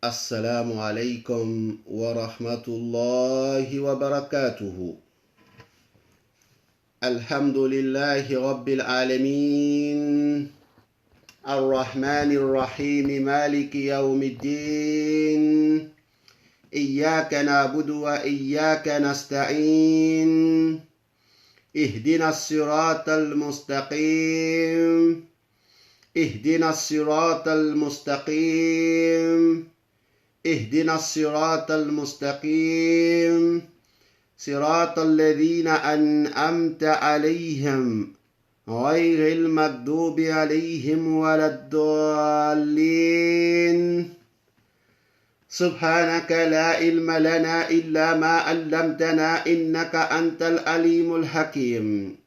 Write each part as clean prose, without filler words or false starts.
السلام عليكم ورحمة الله وبركاته. الحمد لله رب العالمين الرحمن الرحيم مالك يوم الدين إياك نعبد وإياك نستعين اهدنا الصراط المستقيم اهدنا الصراط المستقيم اهدنا الصراط المستقيم صراط الذين أنعمت عليهم غير المغضوب عليهم ولا الضالين. سبحانك لا علم لنا إلا ما علمتنا إنك أنت العليم الحكيم،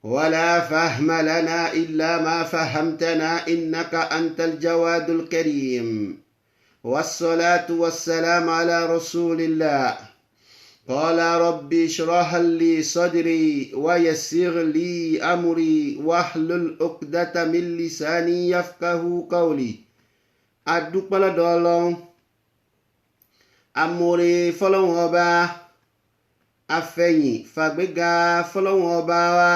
ولا فهم لنا إلا ما فهمتنا إنك أنت الجواد الكريم. والصلاة والسلام على رسول الله. قال ربي اشرح لي صدري ويسر لي أمري واحلل عقدة من لساني يفقه قولي. أدوك بلدولون أموري فلون ọba afẹ́yìn fàgbéga fọlọ́run ọba wa.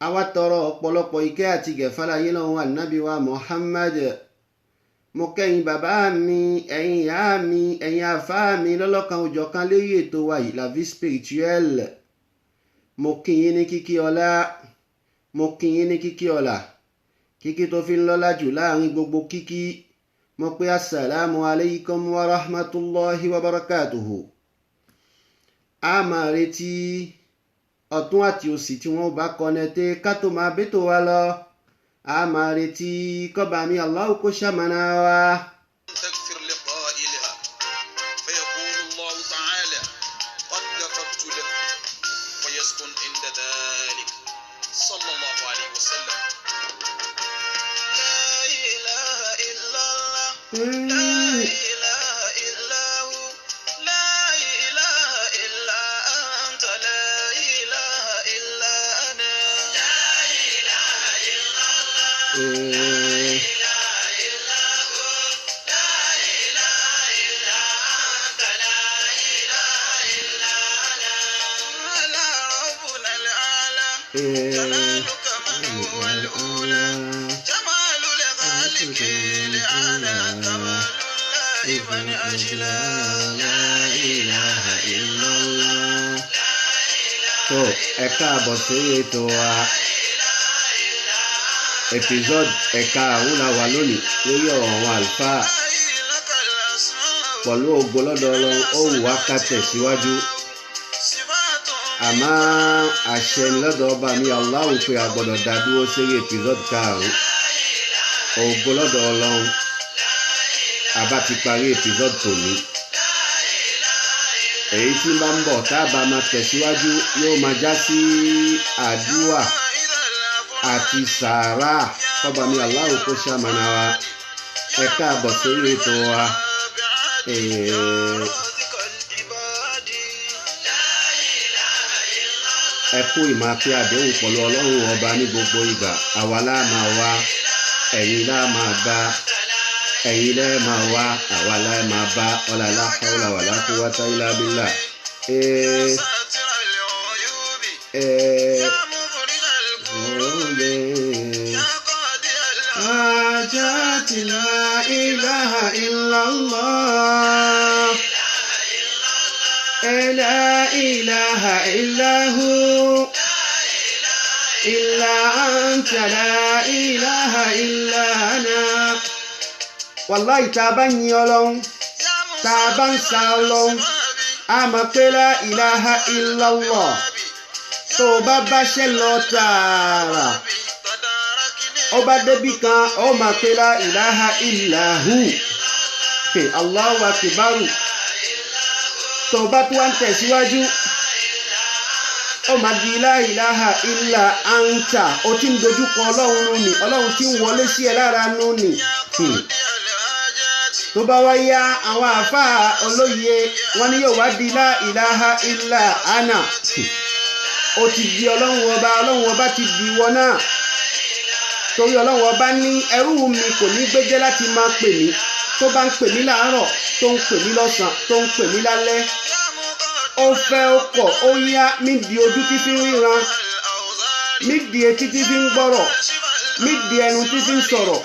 Àwa tọrọ ọ̀pọ̀lọpọ̀ ìkẹ́ àti gẹ̀fàlàyé lọ́wọ́ ànábì wa Muhammad. Mo kẹ́yìn bàbá mi, ẹ̀yin ìyá mi, ẹ̀yin àfáà mi lọ́lọ́kan òjọ̀kan lérí ètò wa yìí, La Vie Spirituelle. Mo kí yín ní kíkí ọlá, mo kí yín ní kíkí ọlá, kíkí tó fi ń lọ́lá jù láàrin gbogbo kíkí. Mo pé assalamu alaikum wa rahmatullahi wa barakatuhu. A máa retí ọ̀tún àti òsì tí wọ́n bá kọ́nẹ́tẹ́ ká tó máa bẹ́tò wa lọ. A máa retí kọ́ba mi Allahu kó ṣamọ̀nà wa. تغفر لقائلها فيقول الله تعالى قد غفرت له ويسكن عند ذلك صلى الله عليه وسلم. لا إله إلا الله لا إله إلا هو لا إله إلا أنت لا إله إلا أنا لا إله إلا الله لا إله إلا هو لا إله إلا أنت لا إله إلا أنا على ربنا الأعلى جلالك من هو الأولى جمال لخالق لأعلى كمال الله من أجلا لا إله إلا الله tó ẹ káàbọ̀ sí ètò wa episode ẹ̀ka àwọn la wà lónìí lórí ọ̀rọ̀ àwọn àlùfáà. Pẹ̀lú ògo lọ́dọ̀ Ọlọ́run ó wù wá ká tẹ̀síwájú, àmọ́ àṣẹ ni lọ́dọ̀ ọba mi Allah pé a gbọ́dọ̀ dá dúró sórí episode karùn-ún. Ògo lọ́dọ̀ Ọlọ́run àbá ti parí episode tòní. Èyí tí bá ń bọ̀ tá a bá máa tẹ̀síwájú yóò máa já sí àdúrà àti sàárà kọ́ba mi Allah kó ṣamọ̀nà wa. Ẹ káàbọ̀ sórí ètò wa. Ẹ kú ìmáa pé àdéhùn pẹ̀lú Ọlọ́run ọba ní gbogbo ìgbà. Àwa láà máa wá, ẹ̀yin láà máa bá, ẹ̀yin lẹ́ẹ̀ máa wá, àwa láà máa bá. Wala la hawla wala quwwata illa billah. Ajati la ilaha illallah la ilaha illahu illa anta la ilaha illa ana. Wallahi tá bá yìn Ọlọ́run, tá bá ń sa Ọlọ́run, a mọ̀ pé la ilaha illallah. Tó bá báṣẹ́ lọ tààrà ọba débì kan ó máa pé la ilaha illahu Allahu akbaru. Tó bá tó wá ń tẹ̀síwájú ó máa di la ilaha illa anta. Ó ti ń dojúkọ Ọlọ́run nù ní, Ọlọ́run ti ń wọlé sí ẹ lára nù ní. Tó bá wá yá àwọn àfáà olóye wọn ni yóò wá di la ilaha illa ana. Ó ti di Ọlọ́run ọba ti di ìwọ náà. torí ọlọ́run ọba ní ẹrú mi kò ní gbéjẹ́ láti máa pè mí tó bá ń pè mí láàárọ̀ tó ń pè mí lọ́sàn tó ń pè mí lálẹ́ ó fẹ́ ó kọ̀ ó yá nídìí ojú tí fi ń ríran nídìí etí tí fi ń gbọ́rọ̀ nídìí ẹnu tí fi ń sọ̀rọ̀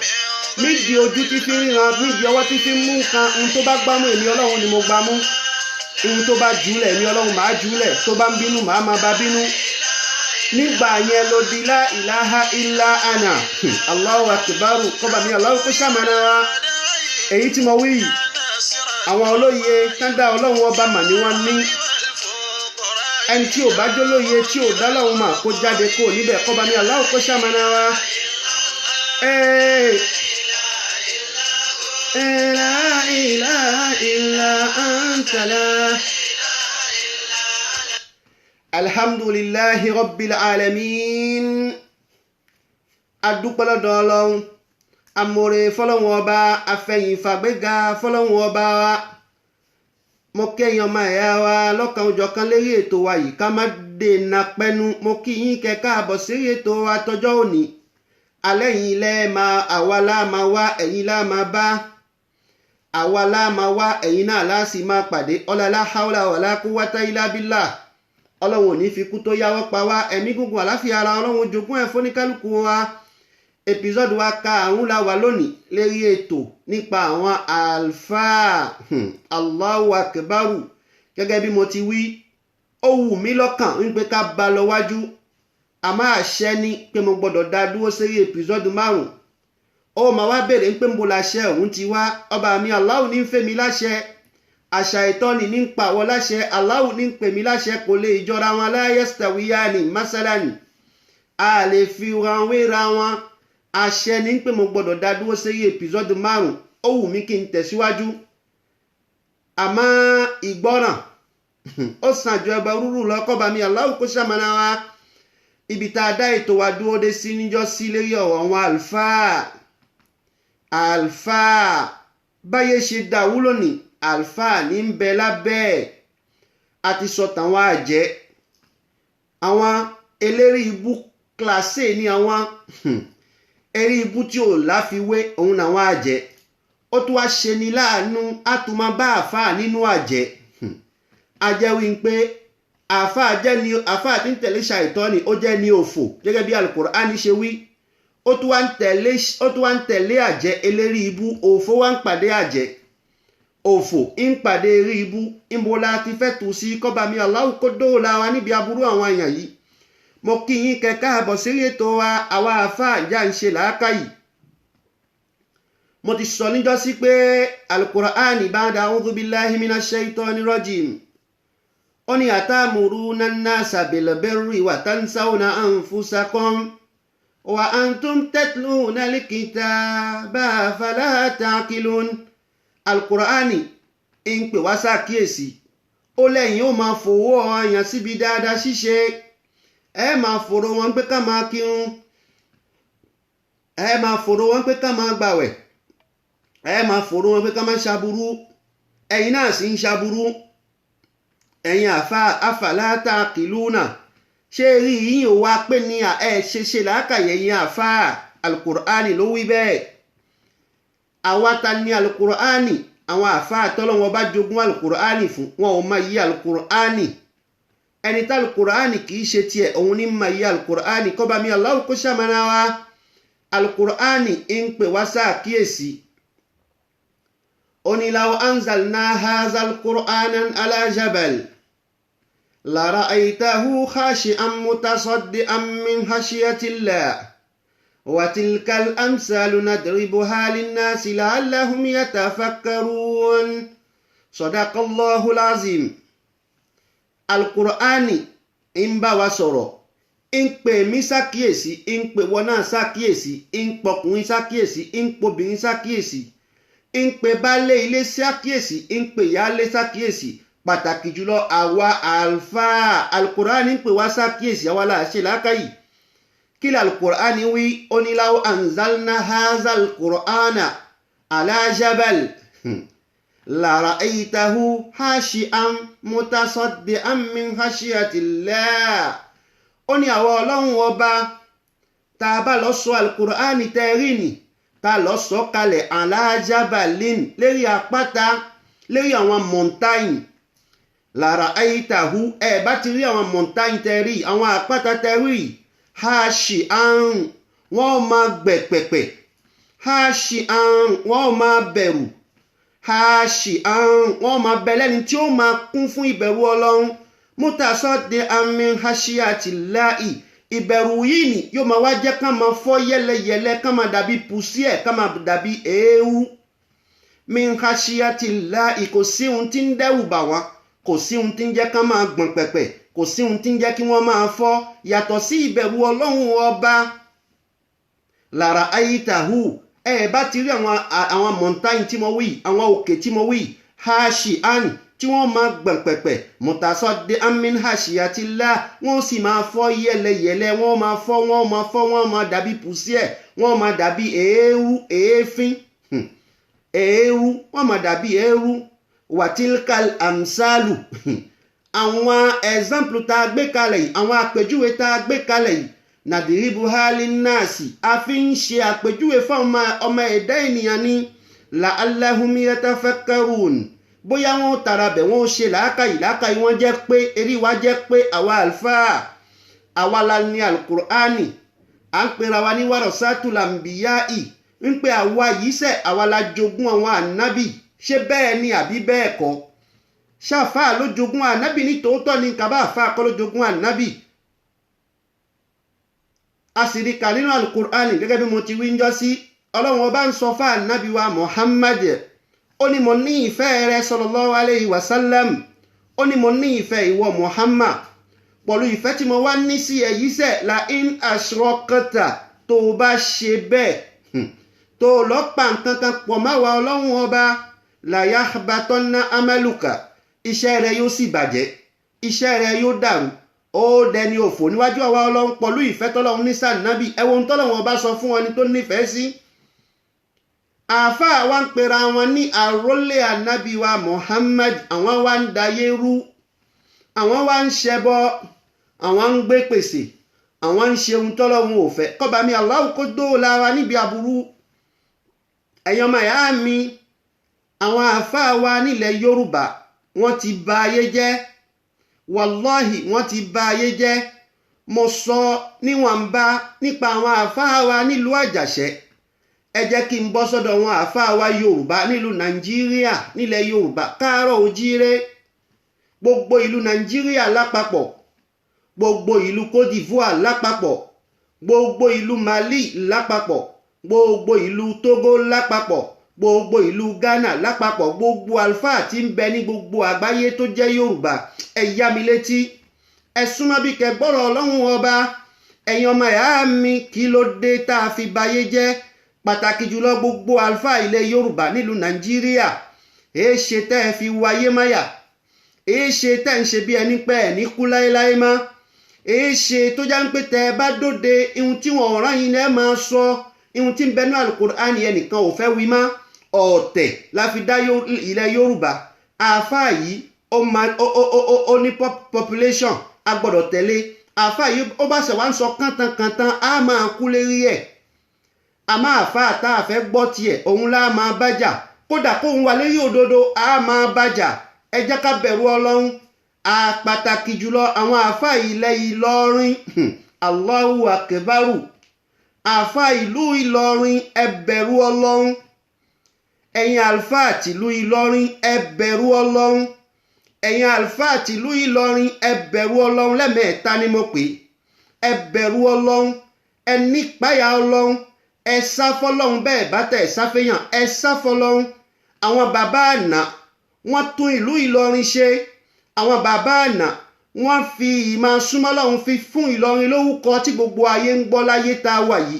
nídìí ojú tí fi ń ríran nídìí ọwọ́ tí fi ń mú nǹkan ohun tó bá gbámú èmi ọlọ́run ni mo gbámú ohun tó bá jùlẹ̀ èmi ọlọ́run màá jùlẹ̀ tó bá ń bínú màá máa bá bínú nígbà yẹn ló di la ilaha illa ana Allahu akbar kọba mi Allahu kó ṣàmànà wa èyí tí mo wí yìí àwọn olóye kádà ọlọ́run ọba mà ní wọ́n ní ẹni tí ò bá jólóye tí ò dá lọ́run mà kó jáde kó níbẹ̀ kọba mi Allahu kó ṣàmànà wa. La ilaha illa anta la. Alhamdulillahi rabbil alamin. Adúpẹ́ lọ́dọ̀ Ọlọ́run amore fọ́lọ́run ọba afẹ́yìn fàgbéga fọ́lọ́run ọba wa mo kẹ́yìn ọmọ ẹ̀yà wa lọ́kàn òjọ̀kan lérí ètò wa yìí ká má dènà pẹ́nu mo kí yín kẹ́ káàbọ̀ sí ètò wa tọjọ́ òní alẹ́ yìí lẹ́ máa àwa lá máa wá ẹ̀yin lá máa bá àwa lá máa wá ẹ̀yin náà lá sì máa pàdé ọlọ́lá haúlà wàlá quwwata illa billah ọlọ́run ò ní fi kú tó yáwọ́ pa wá ẹ̀mí gúngún àláfíà ara ọlọ́run jogún ẹ̀ fóníkálùkù wa episode wa karùn-ún la wà lónìí lérí ètò nípa àwọn àlùfáà Allahu akbaru gẹ́gẹ́ bí mo ti wí ó wù mí lọ́kàn wípé ká bá lọ wájú àmọ́ àṣẹ ni pé mo gbọ́dọ̀ dá dúró sérí episode 5 ó máa wá bèrè pé mo láṣẹ òun ti wá ọba mi Allahu ní ń fẹ́ mi láṣẹ àṣà ìtọ́ni ní ń pàwọ́ láṣẹ Allahu ní ń pè mí láṣẹ kò lè jọra wọn la yastawiyani masalani a lè fi ran wéra wọn àṣẹ ní pé mo gbọ́dọ̀ dá dúró sí episode 5 ó wù mí kí n tẹ̀síwájú àmọ́ ìgbọ́ràn ó sàn ju ẹbọ rúrú lọ kọ́ba mi Allahu kó ṣàmànà wa ibi tá a dá ètò wa dúró dé sí níjọ́ sí lérí ọ̀rọ̀ àwọn àlùfáà báyé ṣe dá wúlò ní àlùfáà ní ń bẹ lábẹ́ àti sọ̀tàn àwọn àjẹ́ àwọn eléri ibú kíláṣe ní àwọn eré ibú tí ò láfiwé òun làwọn àjẹ́ ó tún wá ṣe ní láàánú àtúmọ̀ bá àfáà nínú àjẹ́ àjẹ́ wí pé àfáà tí ń tẹ̀lé ṣàìtọ́ni ó jẹ́ ní òfò gẹ́gẹ́ bí Al-Qur'ani ṣe wí ó tún wá ń tẹ̀lé àjẹ́ eléri ibú òfò wá ń pàdé àjẹ́ òfò ń pàdé eré ibú ìmọ̀lá ti fẹ́ tù sí kọ́ba mi Allahu kó dóòlà wa níbi aburú àwọn èèyàn yìí mo kí yín kẹ́ káàbọ̀ sí ètò wa àwa àfáà ìjà ń ṣe làákàyè mo ti sọ níjọ́ sí pé Al-Qur'ani ba'da a'udhu billahi minash shaitani rajim ó ní atamuruna an-nasa bil birri wa tansawna anfusakum wa antum tatluna al-kitaba fala ta'qilun Al-Qur'ani ń pè wá ṣàkíyèsí ó lẹ́yìn ó máa fowó ọyàn síbi dáadáa ṣíṣe ẹ máa fòrò wọn pé ká máa kírun ẹ máa fòrò wọn pé ká máa gbàwẹ̀ ẹ máa fòrò wọn pé ká máa ṣaburú ẹ̀yin náà sì ń ṣaburú ẹ̀yin afala taqiluna ṣé rí yín ò wá pé ní ẹ ṣe làákàyè yín àfáà Al-Qur'ani ló wí bẹ́ẹ̀ àwa ta ní Al-Qur'ani àwọn àfáà tọ́lọ́wọ́n bá jogún Al-Qur'ani fún wọn ò máa yí Al-Qur'ani ẹni tí Al-Qur'ani kìí ṣe tiẹ̀ òun ní máa yí Al-Qur'ani kọ́ba mi Allahu kó ṣàmànà wa Al-Qur'ani ń pè wá ṣàkíyèsí ó ní law anzalna hadha al-Qur'anan ala jabal la ra'aytahu khashi'an mutasaddi'an min khashyatillah wa tilka al-amsalu nadribuha lin-nasi la'allahum yatafakkarun sadaqallahu al-azim Al-Qur'ani ń bá wa sọ̀rọ̀ ń pè mí ṣàkíyèsí ń pè wọ́n náà ṣàkíyèsí ń pọkùnrin ṣàkíyèsí ń pobìnrin ṣàkíyèsí ń pè baálé ilé ṣàkíyèsí ń pè ìyálé ṣàkíyèsí pàtàkì jùlọ àwa àlùfáà Al-Qur'ani ń pè wá ṣàkíyèsí àwa là ṣe làákàyè kí ni Al-Qur'ani wí ó ní law anzalna hadha al-Qur'ana ala jabal la ra'aytahu khashi'an mutasaddi'an min khashyatillah ó ní àwọn ọlọ́run ọba tá a bá lọ sọ Al-Qur'ani tẹ́rí ni ká lọ sọ kalẹ̀ alájábàlín lérí àpáta lérí àwọn montagne lára ayítahu ẹ bá ti rí àwọn montagne tẹ́rí àwọn àpáta tẹ́rí haṣì àrùn wọ́n máa gbẹ̀pẹ̀pẹ̀ haṣì àrùn wọ́n máa bẹ̀rù haṣì àrùn wọ́n máa bẹ lẹ́ni tí ó máa kún fún ìbẹ̀rù ọlọ́run mútasọ́dẹ amin haṣíàtì láì ìbẹ̀rù yìí ni yóò máa wá jẹ́ ká máa fọ́ yẹ́lẹyẹ̀lẹ ká máa dàbí pùsí ẹ̀ ká máa dàbí eéwú min haṣíàtì láì kò sí ohun tí ń dẹ́rù bà wọ́n kò sí ohun tí ń jẹ́ ká máa gbọ̀n pẹ̀pẹ̀ kò sí ohun tí ń jẹ́ kí wọ́n máa fọ́ yàtọ̀ sí ìbẹ̀rù ọlọ́run ọba lára ayítahu ẹ bá ti rí àwọn montagne tí mo wí àwọn òkè tí mo wí haṣì àn tí wọ́n máa gbọ̀n pẹ̀pẹ̀ mọ̀tàsọ́dé amin haṣíyàtìlá wọ́n sì máa fọ́ yẹ́lẹyẹ̀lẹ wọ́n máa dàbí pùsí ẹ̀ wọ́n máa dàbí èéfín èérú wọ́n máa dàbí èérú wàtílkal amsalu àwọn example tá a gbé kalẹ̀ yìí àwọn àpèjúwe tá a gbé kalẹ̀ yìí nàdìríbu hali nasi a fi ń ṣe àpèjúwe fún ọmọ ẹ̀dá ènìyàn ni la'allahum yatafakkarun bóyá wọn tara bẹ̀ wọ́n ṣe làákàyè wọ́n jẹ́ pé eré wa jẹ́ pé àwa àlfáà àwa la ní alukur'ani à ń pera wa ní warasatul anbiya'i ń pé àwa yìí sẹ́ àwa la jogún àwọn ànábì ṣé bẹ́ẹ̀ ni àbí bẹ́ẹ̀ kọ́ ṣáfáà ló jogún ànábì ní tòótọ́ ni kàbá àfáà kọ́ ló jogún ànábì a sì rí kà nínú alukur'ani gẹ́gẹ́ bí mo ti wí ń jọ́ sí ọlọ́run ọba ń sọ fún ànábì wa Muhammad ó ní mo ní ìfẹ́ rẹ sallallahu alayhi wa sallam ó ní mo ní ìfẹ́ ìwọ Muhammad pẹ̀lú ìfẹ́ tí mo wá ní sí èyí sẹ́ la in ashrakta tó o bá ṣe bẹ́ẹ̀ tó o lọ pa nǹkan kan pọ̀ má wa ọlọ́run ọba la yahbatanna amaluka iṣẹ́ rẹ yóò sì bàjẹ́ iṣẹ́ rẹ yóò dàrú ó dẹni òfò níwájú àwa ọlọ́run pẹ̀lú ìfẹ́ tọ́lọ́run ní sànábì ẹ̀wọ̀n tọ́lọ́run ọba sọ fún wọn ni tó nífẹ̀ẹ́ sí àáfàá wa ń pera wọn ní àrólé ànábì wa Muhammad àwọn wa ń dayé rú àwọn wa ń ṣẹbọ àwọn ń gbé pèsè àwọn ń ṣe ohun tọ́lọ́run ò fẹ́ kọ́ba mi Allahu kó dóòlà wa níbi aburú ẹ̀yàn ọmọ ìyá mi àwọn àáfàá wa nílẹ̀ Yorùbá wọ́n ti bà ayé jẹ́ wàláhì wọ́n ti bà ayé jẹ́ mo sọ níwọ̀nba nípa àwọn àáfàá wa nílùú Àjàṣẹ́ ẹ jẹ́ kí n bọ́ sọ́dọ̀ wọn àáfàá wa Yorùbá nílùú Nàìjíríà nílẹ̀ Yorùbá káàárọ̀ ojíire gbogbo ìlú Nàìjíríà lápapọ̀ gbogbo ìlú Côte d'Ivoire lápapọ̀ gbogbo ìlú Mali lápapọ̀ gbogbo ìlú Togo lápapọ̀ gbogbo ìlú Ghana lápapọ̀ gbogbo àlùfáà tí ń bẹ ní gbogbo àgbáyé tó jẹ́ Yorùbá ẹ yá mi létí ẹ súnmọ́ bí kẹgbọ́rọ̀ ọlọ́run ọba ẹ̀yin ọmọ ìyá mi kí ló dé tá a fi bayé jẹ́ pàtàkì jùlọ gbogbo àlùfáà ilẹ̀ Yorùbá nílùú Nàìjíríà èé ṣe tẹ́ ẹ fi wáyé máyà èé ṣe tẹ́ ń ṣe bí ẹni pé ẹ̀ ní kú láéláé mọ́ èé ṣe tó já ń pé tẹ́ ẹ bá dóde ihun tí wọ́n rán yín lẹ́ máa sọ ihun tí ń bẹnu Al-Qur'ani ẹnìkan ò fẹ́ wí mọ́ ọ̀tẹ̀ la fi dá ilẹ̀ Yorùbá àáfàá yìí ó ní population a gbọ́dọ̀ tẹ̀lé àáfàá yìí ó bá ṣẹ̀ wá ń sọ kántankàntan á máa kú lérí ẹ̀ àmọ́ àáfàá tá a fẹ́ gbọ́ tiẹ̀ òun lá máa bájà kódà kóun wà lérí òdodo á máa bájà ẹ jẹ́ ká bẹ̀rù Ọlọ́run pàtàkì jùlọ àwọn àáfàá ilẹ̀ Ìlọrin Allahu akbaru àáfàá ìlú Ìlọrin ẹ bẹ̀rù Ọlọ́run ẹ̀yin àlùfáà tìlú Ìlọrin ẹ bẹ̀rù Ọlọ́run ẹ̀yin àlùfáà tìlú Ìlọrin ẹ bẹ̀rù Ọlọ́run lẹ́mẹ̀ẹ́ta ni mo pè ẹ bẹ̀rù Ọlọ́run ẹ nípáyà Ọlọ́run ẹ sá fọ́lọ́run bẹ́ẹ̀ bá tẹ̀ sáfẹ́yàn ẹ sá fọ́lọ́run àwọn bàbá àná wọ́n tún ìlú Ìlọrin ṣe àwọn bàbá àná wọ́n fi ìmọ̀ súnmọ́ Ọlọ́run fi fún Ìlọrin lórúkọ tí gbogbo ayé ń gbọ́ láyé tá a wà yìí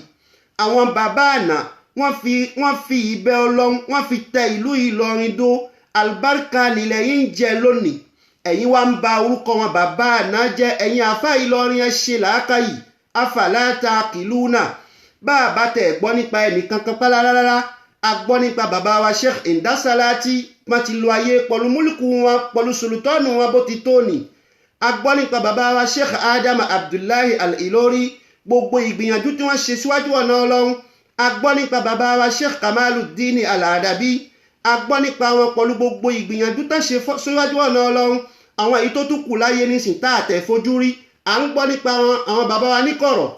àwọn bàbá àná wọ́n fi ìbẹ́ Ọlọ́run wọ́n fi tẹ ìlú Ìlọrin dó àlùbáríkà nílẹ̀ yìí ń jẹ lónìí ẹ̀yin wá ń ba orúkọ wọn bàbá àná jẹ́ ẹ̀yin àfá Ìlọrin ẹ ṣe làákàyè afàlàtà kìlúnà bá a bá tẹ̀ gbọ́ nípa ẹnìkan kan pálá rárá a gbọ́ nípa bàbá wa Sheikh Indasalati wọ́n ti lo ayé pọ̀lú múlùkù wọn pọ̀lú sultanu wọn bó ti tó ní a gbọ́ nípa bàbá wa Sheikh Adam Abdullahi Al-Ilori gbogbo ìgbìyànjú tí wọ́n ṣe síwájú ọ̀nà Ọlọ́run a gbọ́ nípa bàbá wa Sheikh Kamaluddin Al-Adabi, a gbọ́ nípa wọn pẹ̀lú gbogbo ìgbìyànjú tó ṣe síwájú ọ̀nà Ọlọ́run, àwọn èyí tó tún kù láyé nísìn tá àtẹ̀ fojú rí. À ń gbọ́ nípa àwọn bàbá wa níkọ̀rọ̀,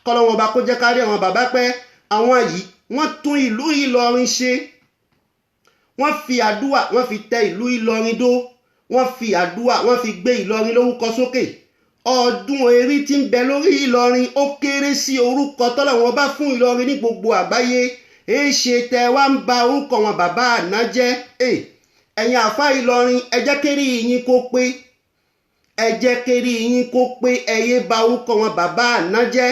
kọ́lọ́wọ́n ọba kó jẹ́ kárí àwọn bàbá pẹ́. Àwọn yìí wọ́n tún ìlú Ìlọrin ṣe, wọ́n fi àdúà wọ́n fi tẹ ìlú Ìlọrin dó, wọ́n fi àdúà wọ́n fi gbé Ìlọrin lórúkọ sókè. Ọdún erí tí ń bẹ lórí Ìlọrin ó kéré sí orúkọ tọ́lọ́wọ́n bá fún Ìlọrin ní gbogbo àgbáyé. Ṣe tẹ wá ń ba orúkọ wọn bàbá àná jẹ́. Ẹ̀yin àfá Ìlọrin, ẹ jẹ́ kérí yín kó pé, ẹ jẹ́ kérí yín kó pé, ẹ yé ba orúkọ wọn bàbá àná jẹ́.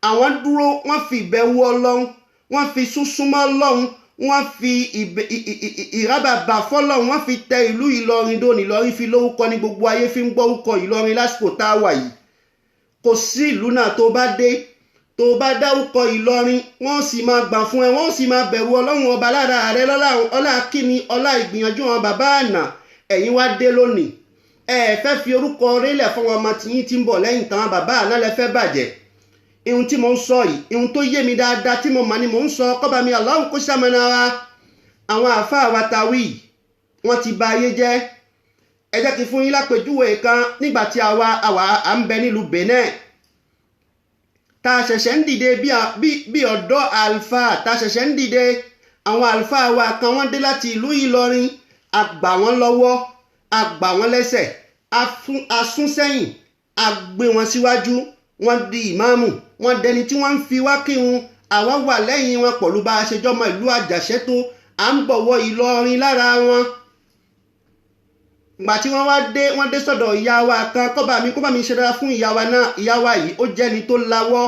Àwọn dúró, wọ́n fi ìbẹ̀wò Ọlọ́run, wọ́n fi súnsúnmọ́ Ọlọ́run, wọ́n fi ìrábàbà fọ́lọ́run, wọ́n fi tẹ ìlú Ìlọrin dó. Ìlọrin fi lórúkọ ní gbogbo ayé fi ń gbọ́ orúkọ Ìlọrin lásìkò tá a wà yìí. Kò sí ìlú náà tó bá dé, tó bá dárúkọ Ìlọrin, wọ́n sì máa gbà fún ẹ, wọ́n sì máa bẹ̀rù Ọlọ́run ọba lára rẹ ọlá kíni ọlá ìgbìyànjú wọn bàbá àná. Ẹ̀yin wá dé lónìí, ẹ fẹ́ fi orúkọ rélẹ̀ fún ọmọ tiyín tí ń bọ̀ lẹ́yìn táwọn bàbá àná lẹ fẹ́ bàjẹ́. Ihun tí mo ń sọ yìí, ihun tó yé mi dáadáa tí mo mọ̀ ni mo ń sọ, kọ́ba mi Allahu kó ṣamọ̀nà wa. Àwọn àfáà wa tawí wọ́n ti ba ayé jẹ́. Ẹ jẹ́ kí fún yín lápèjúwe kan. Nígbà tí àwa à ń bẹ nílùú Benin, tá a ṣẹ̀ṣẹ̀ ń dìde bí ọ̀dọ́ àlùfáà, tá a ṣẹ̀ṣẹ̀ ń dìde, àwọn àlùfáà wa kan wọ́n dé láti ìlú Ìlọrin, a gbà wọ́n lọ́wọ́, a gbà wọ́n lẹ́sẹ̀, a sún sẹ́yìn, a gbé wọn síwájú, wọ́n di ìmáàmù, wọ́n dẹni tí wọ́n ń fi wá kírun. Àwa wà lẹ́yìn wọn pẹ̀lú bá a ṣe jọmọ ìlú Àjàṣẹ́ tó, à ń bọ̀wọ̀ Ìlọrin lára wọn. Ìgbà tí wọ́n dé sọ́dọ̀ ìyá wa kan, kọ́ba mi ṣe dára fún ìyá wa náà. Ìyá wa yìí ó jẹ́ni tó lawọ́,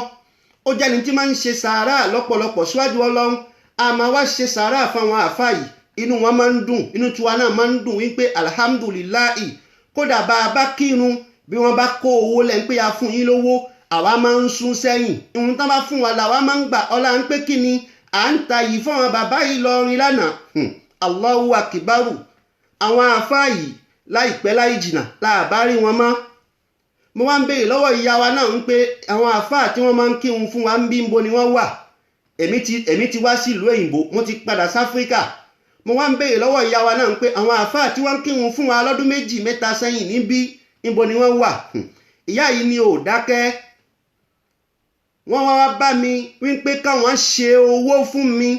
ó jẹ́ni tí máa ń ṣe sàárà lọ́pọ̀lọpọ̀ síwájú Ọlọ́run. A máa wá ṣe sàárà fáwọn àfáà yìí, inú wọn máa ń dùn, inú tiwa náà máa ń dùn wípé alhamdulillahi. Kódà bá a bá kírun, bí wọ́n bá kó owó lẹ́ ń pé a fún yín lówó, àwa máa ń sún sẹ́yìn. Ìhun tán bá fún wa làwa máa ń gbà. Ọlá ń pé kí ni à ń ta yìí fún àwọn bàbá Ìlọrin lánàá. Allahu akibaru. Àwọn àfáà yìí láìpẹ́ láì jìnà láàbá rí wọn mọ́. Mo wá ń béèrè lọ́wọ́ ìyá wa náà ń pé àwọn àfáà tí wọ́n máa ń kírun fún wa ń bí níbo ni wọ́n wà. Èmi ti wá sí ìlú òyìnbó, mo ti padà sí Áfíríkà. Mo wá ń béèrè lọ́wọ́ ìyá wa náà ń pé àwọn àfáà tí wọ́n ń kírun fún wa lọ́dún 2 mẹ́ta sẹ́yìn níbo ni wọ́n wà. Ìyá yìí ni ò dákẹ́. Wọ́n wá bá mi wípé káwọn ṣe owó fún mi.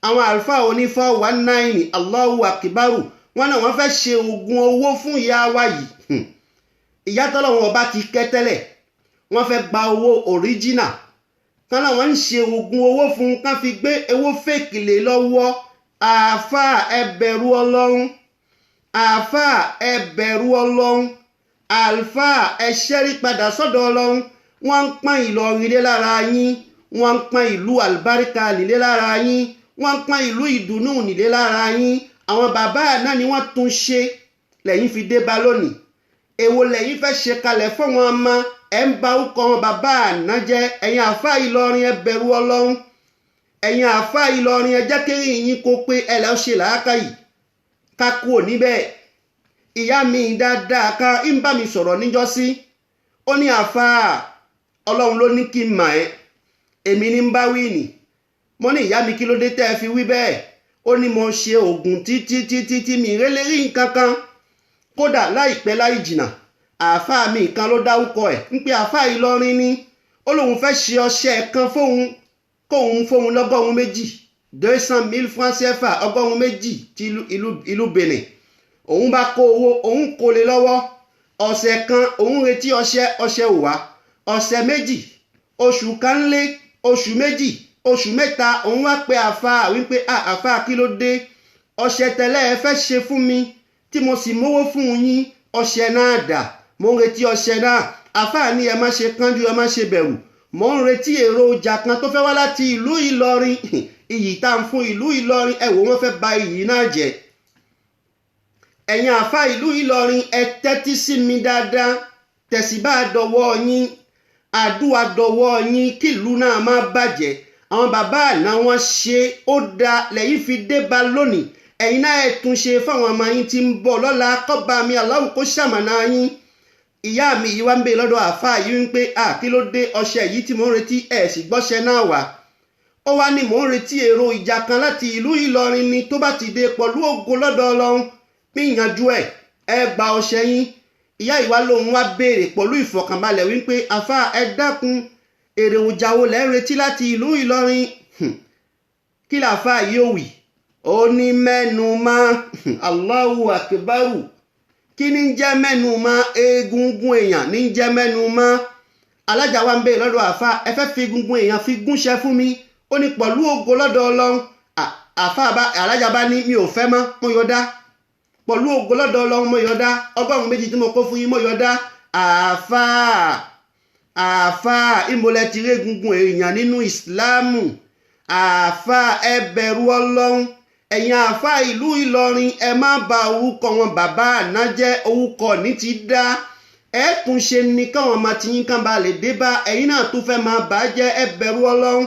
Àwọn àlùfáà onífọ́ 119 Allahu akibaru, wọ́n náà wọ́n fẹ́ ṣe oògùn owó fún ìyá wa yìí. Ìyá tọ́lọ́wọ́n ọba ti kẹ́ tẹ́lẹ̀, wọ́n fẹ́ gba owó òríjínà, kán náà wọ́n ń ṣe oògùn owó fún, kán fi gbé owó fèkì lé lọ́wọ́. Àáfàá ẹ bẹ̀rù Ọlọ́run, àáfàá ẹ bẹ̀rù Ọlọ́run, àlùfáà ẹ ṣẹ́rí padà sọ́dọ̀ Ọlọ́run. Wọ́n ń pọ́n Ìlọrin lé lára yín, wọ́n ń pọ́n ìlú àlùbáríkà nílé lára yín, wọ́n ń pọ́n ìlú ìdùnnú nílé lára yín. Àwọn bàbá náà ni wọ́n tún ṣe, lẹ́yìn fi dé bá lónìí. Èwo lẹ́yìn fẹ́ ṣe kalẹ̀ fún wọn ọmọ, ẹ̀ ń ba orúkọ wọn bàbá àná jẹ́. Ẹ̀yin àfáà Ìlọrin ẹ bẹ̀rù Ọlọ́run. Ẹ̀yin àfáà Ìlọrin ẹ jẹ́ kéré yín kó pé ẹ lọ́ ṣe làákàyè ká kúrò níbẹ̀. Ìyá mi dáadáa kan ń bá mi sọ̀rọ̀ níjọ́sí, ó ní àfáà Ọlọ́run ló ní kí n mà ẹ́, èmi ní ń bá wí nì. Mo ní ìyá mi kí ló dé tẹ́ ẹ fi wí bẹ́ẹ̀? Ó ní mo ṣe oògùn títí mi ìrẹ́lẹ̀ rí nǹkan kan. Kódà láìpẹ́ láì jìnà, àáfàá mi kan ló dárúkọ ẹ̀ ń pé àáfàá Ìlọrin ni. Ó lóun fẹ́ ṣe ọṣẹ kan kóun fóun l'200,000 200,000 francs CFA 200,000 ti ìlú Benin. Òun bá kó owó, òun kò lè lọ́wọ́. Ọ̀sẹ̀ kan òun retí ọṣẹ ò wá. Ọ̀sẹ̀ 2, oṣù kan lé, oṣù 2, oṣù 3, òun wá pe àfáà wípé àfáà kí ló dé? Ọṣẹ tẹ́lẹ̀ ẹ fẹ́ ṣe fún mi tí mo sì mówó fún yín, ọṣẹ náà dà? Mo ń retí ọṣẹ náà. Àfáà ní ẹ má ṣe kánjú, ẹ má ṣe bẹ̀rù. Mo ń retí èròjà kan tó fẹ́ wá láti ìlú Ìlọrin. Iyì tá ń fún ìlú Ìlọrin, ẹ wò wọ́n fẹ́ bà iyì náà jẹ́. Ẹ̀yin àfáà ìlú Ìlọrin ẹ tẹ́tí sí mi dáadáa. Tẹ̀síbà dọwọ́ yín, àdúrà dọwọ́ yín kí ìlú náà má bàjẹ́. Àwọn bàbá àná wọn ṣe ó da lẹ́yìn fi dé bá lónìí. Ẹ̀yin náà ẹ tún ṣe fáwọn ọmọ yín tí ń bọ̀ lọ́la, kọ́ba mi Allahu kó ṣamọ̀nà yín. Ìyá mi yìí wá ń bè lọ́dọ̀ àfáà yìí ń pé kí ló dé ọṣẹ yìí tí mo ń retí ẹ̀ sì gbọ́ṣẹ náà wá. ó wá ní mò ń retí èrò ìjà kan láti ìlú Ìlọrin ni tó bá ti dé pẹ̀lú ògo lọ́dọ̀ Ọlọ́run gbìyànjú ẹ gba ọṣẹ yín. Ìyá ìwá lòun wá béèrè pẹ̀lú ìfọ̀kànbalẹ̀ wípé àfà ẹ dákun èrè ìjà wo lẹ́ ń retí láti ìlú Ìlọrin. Kí làfà yóò wí? Ó ní mẹ́nu mọ́ Allahu akbaru. Kí ní jẹ́ mẹ́nu mọ́? Egungun èèyàn ní jẹ́ mẹ́nu mọ́. Alájà wa ń béèrè lọ́dọ̀ àfà ẹ fẹ́ fi egungun èèyàn fi gúnṣẹ́ fún mi. Ó ní pẹ̀lú ògo lọ́dọ̀ Ọlọ́run. Alájà bá ní mi ò fẹ́ mọ́ mo yọ̀dá. Pẹ̀lú ògo lọ́dọ̀ Ọlọ́run mo yọ̀dá. 200 tí mo kó fún yín mo yọ̀dá. Àfà ìmọ̀lẹ̀ ti rí egungun èèyàn nínú ìsìláàmù. Àfà ẹ bẹ̀rù Ọlọ́run. Ẹ̀yin àfà ìlú Ìlọrin ẹ má bà orúkọ wọn bàbá àná jẹ́, orúkọ ní ti dá. Ẹ tún ṣe ní káwọn ọmọ tí yín kan bá lè dé bá, ẹ̀yin náà tún fẹ́ máa bà á jẹ́. Ẹ bẹ̀rù Ọlọ́run.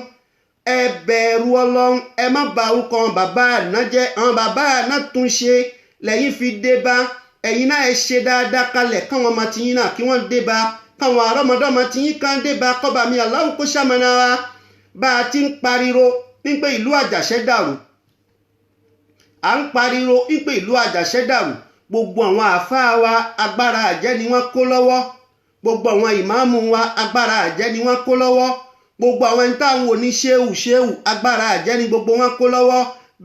Ẹ bẹ̀rù Ọlọ́run. Ẹ má bà orúkọ wọn bàbá àná jẹ́. Àwọn bàbá àná tún ṣe lẹ́yìn fi dé bá. Ẹ̀yin náà ẹ ṣe dáadáa kalẹ̀ káwọn ọmọ tí yín náà kí wọ́n dé bá. Káwọn àrọ́mọdọ́mọ tí yín kan dé bá. Kọ́ba mi Allahu kó ṣamọ̀nà wa. Bá a ti ń pariwo nígbà ìlú Àjàṣẹ́ dàrú. À ń pariwo wípé ìlú Àjàṣẹ́ dàrú. Gbogbo àwọn àfáà wa agbára àjẹ́ ni wọ́n kó lọ́wọ́. Gbogbo àwọn ìmáàmù wa agbára àjẹ́ ni wọ́n kó lọ́wọ́. Gbogbo àwọn ẹni táwọn òní ṣéwù agbára àjẹ́ ni gbogbo wọn kó lọ́wọ́.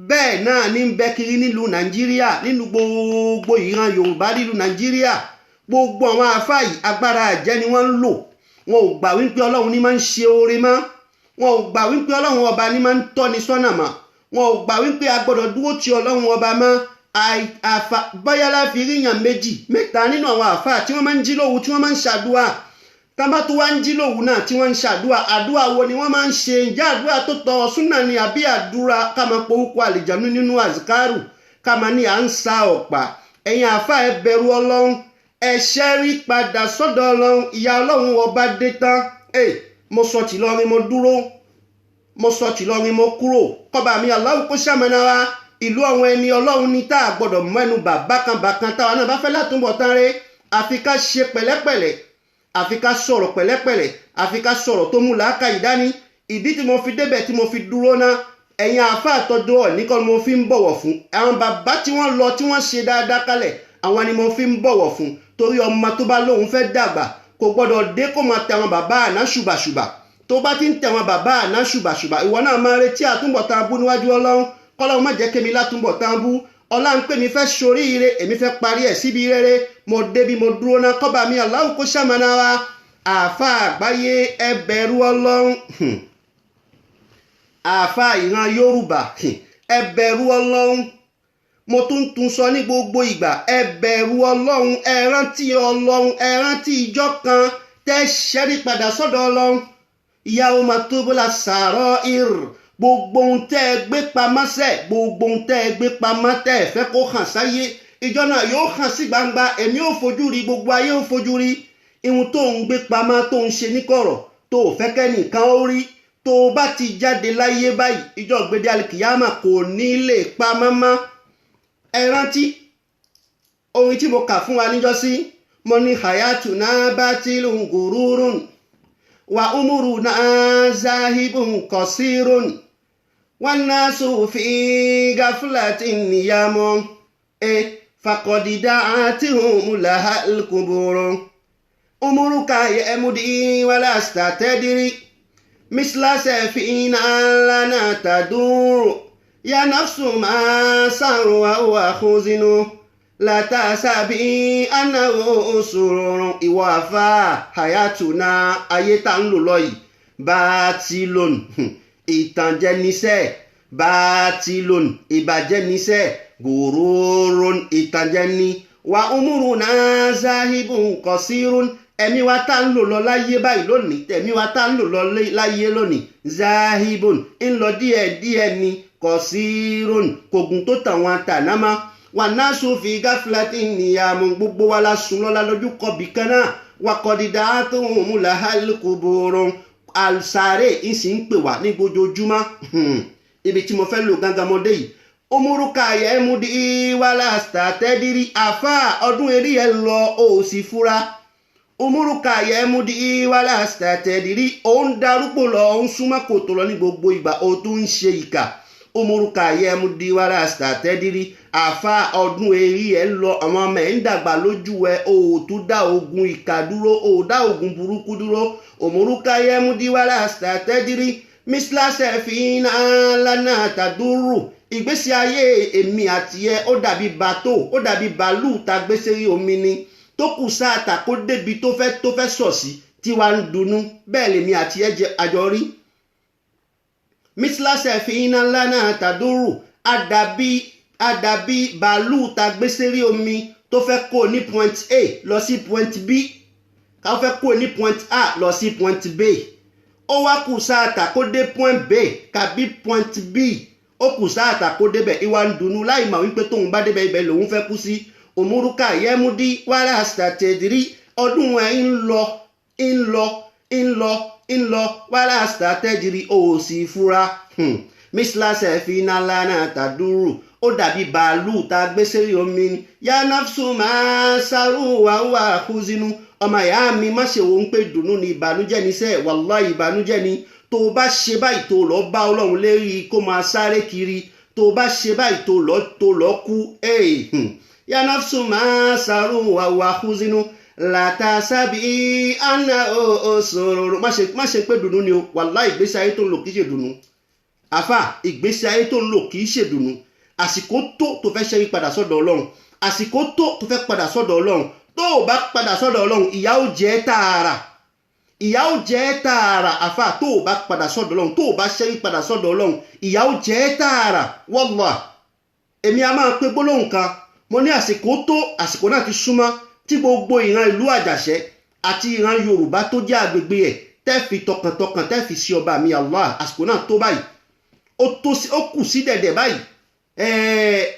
Bẹ́ẹ̀ náà ní ń bẹ kiri nílùú Nàìjíríà, nínú gbogbo ìran Yorùbá nílùú Nàìjíríà. Gbogbo àwọn àfáà yìí agbára àjẹ́ ni wọ́n ń lò. Wọn ò gbà wípé Ọlọ́run ní máa ń ṣe oore mọ́. Wọn ò gbà wípé Ọlọ́run ọba ní máa ń tọ́ni sọ́nà mọ́. Wọn ò gbà wípé a gbọ́dọ̀ dúró ti Ọlọ́run ọba mọ́. Bóyá láfi ríyàn 2, 3 nínú àwọn àfáà tí wọ́n máa ń jí lóru tí wọ́n máa ń ṣàdúrà. Tábà tó wá ń jí lóru náà tí wọ́n ń ṣàdúrà. Àdúrà wo ni wọ́n máa ń ṣe? Ǹjẹ́ àdúrà tó tọ́ súnà ni àbí àdúrà ká máa porúkọ àlìjànú nínú àzìkárù ká máa ní à ń sa ọ̀pá? Ẹ̀yin àfáà ẹ bẹ̀rù Ọlọ́run. Ẹ ṣẹ́rí padà sọ́dọ̀ Ọlọ́run. Ìyà Ọlọ́run ọba dé tán. Mo sọ tìlọrin mo dúró. Mo sọ tìlọrin mo kúrò. Kọ́ba mi Allahu kó ṣamọ̀nà wa. Ìlú àwọn ẹni Ọlọ́run ní tá a gbọ́dọ̀ mẹ́nu bàbákan táwa náà bá fẹ́ látúbọ̀ tán rẹ̀. Àfi ká ṣe pẹ̀lẹ́pẹ̀lẹ́. Àfi ká sọ̀rọ̀ pẹ̀lẹ́pẹ̀lẹ́. Àfi ká sọ̀rọ̀ tó mú làákàyè dání. Ìdí tí mo fi débẹ̀ tí mo fi dúró náà. Ẹ̀yin àfáà àtọ́jú ọ̀ ní kọ́ mo fi ń bọ̀wọ̀ fún. Àwọn bàbá tí wọ́n lọ tí wọ́n ṣe dáadáa kalẹ̀. Àwọn ni mo fi ń bọ̀wọ̀ fún. Torí ọmọ tó bá lóun fẹ́ dàgbà kò gbọ́dọ̀ dé kó máa tẹ àwọn bàbá àná ṣùbàṣùbà. Tó bá ti ń tẹ àwọn bàbá àná ṣùbàṣùbà ìwọ náà máa retí àtúbọ̀tán abú níwájú Ọlọ́run. Kọ́lọ́run má jẹ́ kémi látúbọ̀tán abú. Ọlá ń pè mí fẹ́ ṣoríire, èmi fẹ́ parí ẹ̀ síbi rere. Mo débi mo dúró náà. Kọ́ba mi Allahu kó ṣamọ̀nà wa. Àfáà àgbáyé ẹ bẹ̀rù Ọlọ́run. Àfáà ìran Yorùbá ẹ bẹ̀rù Ọlọ́run. Mo tún sọ ní gbogbo ìgbà ẹ bẹ̀rù Ọlọ́run. Ẹ rántí Ọlọ́run. Ẹ rántí ìjọ kan tẹ́ ṣẹ́rí padà sọ́dọ̀ Ọlọ́run. Yawma tubla sarair. Gbogbo ohun tẹ́ ẹ gbé pamọ́ sẹ́, gbogbo ohun tẹ́ ẹ gbé pamọ́ tẹ́ ẹ fẹ́ kó hàn sáyé. Ìjọ náà yóò hàn sí gbangba. Èmi ò fojú rí, gbogbo ayé ò fojú rí. Ihun tó ń gbé pamọ́ tó ń ṣe níkọ̀rọ̀ tó ò fẹ́ kẹ́nìkan ó rí. Tó o bá ti jáde láyé báyìí ìjọ gbèdé alikiyama kò ní lè pamọ́ mọ́. Ẹ rántí orin tí mo kà fún wa níjọ́sí. Mo ní hayatuna batilun gururun wa umuruna zahibun qasirun wan nasu fi ghaflatin niyamun faqad da'atuhum lahal quburun umuruka yamudi wala statadri misla safina lana tadur ya nafsu ma saru wa khuzinu látàṣàbí anáwó òṣòròrùn ìwọ àfà hayatuna ayé tá ń lò lọ yìí batilon ìtànjẹ níṣẹ́ batilon ìbàjẹ́ níṣẹ́ gòróró ìtànjẹ ní wa umuruna zahibun qasirun ẹ̀mí wa tá ń lò lọ láyé báyìí lónìí tẹ̀mí wa tá ń lò lọ láyé lónìí zahibun ń lọ díẹ̀díẹ̀ ní qasirun kògùn tó tàwọn àtànámá wà náà sófin gáfìlátì níyàmú gbogbo wa la sùn lọ́la lójú kọbì kan náà wà kọ́dídá tó ń mú làhálì kò bòrò àlùsàrè ìsìn ń pè wá ní gbojoojúmọ́ ibi tí mo fẹ́ lò gángan mọ́dé yìí omorúkà yẹ mú di wàhálà tẹ́dírí àfà ọdún eré ẹ lọ ó sì fura umuruka yemudi wala statediri ó ń darúgbó lọ ó ń súnmọ́ kòtò lọ ní gbogbo ìgbà ó tún ń ṣe ìkà umuruka yemudi wala statediri àfa ọdún èrí ẹ lọ àwọn ọmọ ẹ ń dàgbà lójú ẹ ó tún dá ogun ìkà dúró ó dá ogun burúkú dúró umuruka yemudi wala statediri mislase fina lana taduru ìgbésí ayé èmi àti ẹ ó dàbí bàtò ó dàbí bàálù tá gbé sérí omi ni tó kù sáàtà kó débi tó fẹ́ sọ̀ sí tí wàá ń dunnú bẹ́ẹ̀ lèmi àti ẹ jẹ àjọ rí. mislase fina lana taduru àdàbí bàálù tá gbé sérí omi tó fẹ́ kó ní point A lọ sí point B ká fẹ́ kó ní point A lọ sí point B ó wá kù sáàtà kó dé point B kàbí point B ó kù sáàtà kó débẹ̀ ìwà ń dunnú láì mọ̀ wípé tóun bá débẹ̀ ibẹ̀ lòun fẹ́ kú sí. òmùrúkà yẹmúdí wàrà statediri ọdún ẹ̀ ń lọ wàrà statediri ó sì fura. mislase fina lana taduru ó dàbí bàálù tá gbé sérí omi ni ya nafsu máa ṣàrù wàhùwà kúzínú ọmọ ìyá mi má ṣe òun pé dùnú ni ìbànújẹ́ ni sẹ́ẹ̀ wàláhì ìbànújẹ́ ni tó o bá ṣe báyìí tó lọ bá ọlọ́run lérí kó máa sáré kiri tó o bá ṣe báyìí tó lọ kú ya nafsu máa ṣàrù wàhùwà kúzínú látàṣàbí àná òṣòro má ṣe pé dùnú ni o wàláhì ìgbésí ayé tó ń lò kìí ṣe dùnú àfà ìgbésí ayé tó ń lò kìí ṣe dùnú àsìkò tó fẹ́ ṣẹ́rí padà sọ́dọ̀ ọlọ́run àsìkò tó fẹ́ padà sọ́dọ̀ ọlọ́run tó o bá padà sọ́dọ̀ ọlọ́run ìyà ó jẹ́ tààrà àfà tó o bá padà sọ́dọ̀ ọlọ́run tó o bá ṣẹ́rí padà sọ́dọ̀ ọlọ́run ìyà ó jẹ́ tààrà wallah. èmi a máa pé gbólóhùn kan mo ní àsìkò náà ti súnmọ́ tí gbogbo ìran ìlú àjàṣẹ́ àti ìran yorùbá tó jẹ́ àgbègbè ẹ̀ tẹ́ fi tọkàntọkàn tẹ́ fi sí ọba mi Allah àsìkò náà tó báyìí ó kù sí dẹ̀dẹ̀ báyìí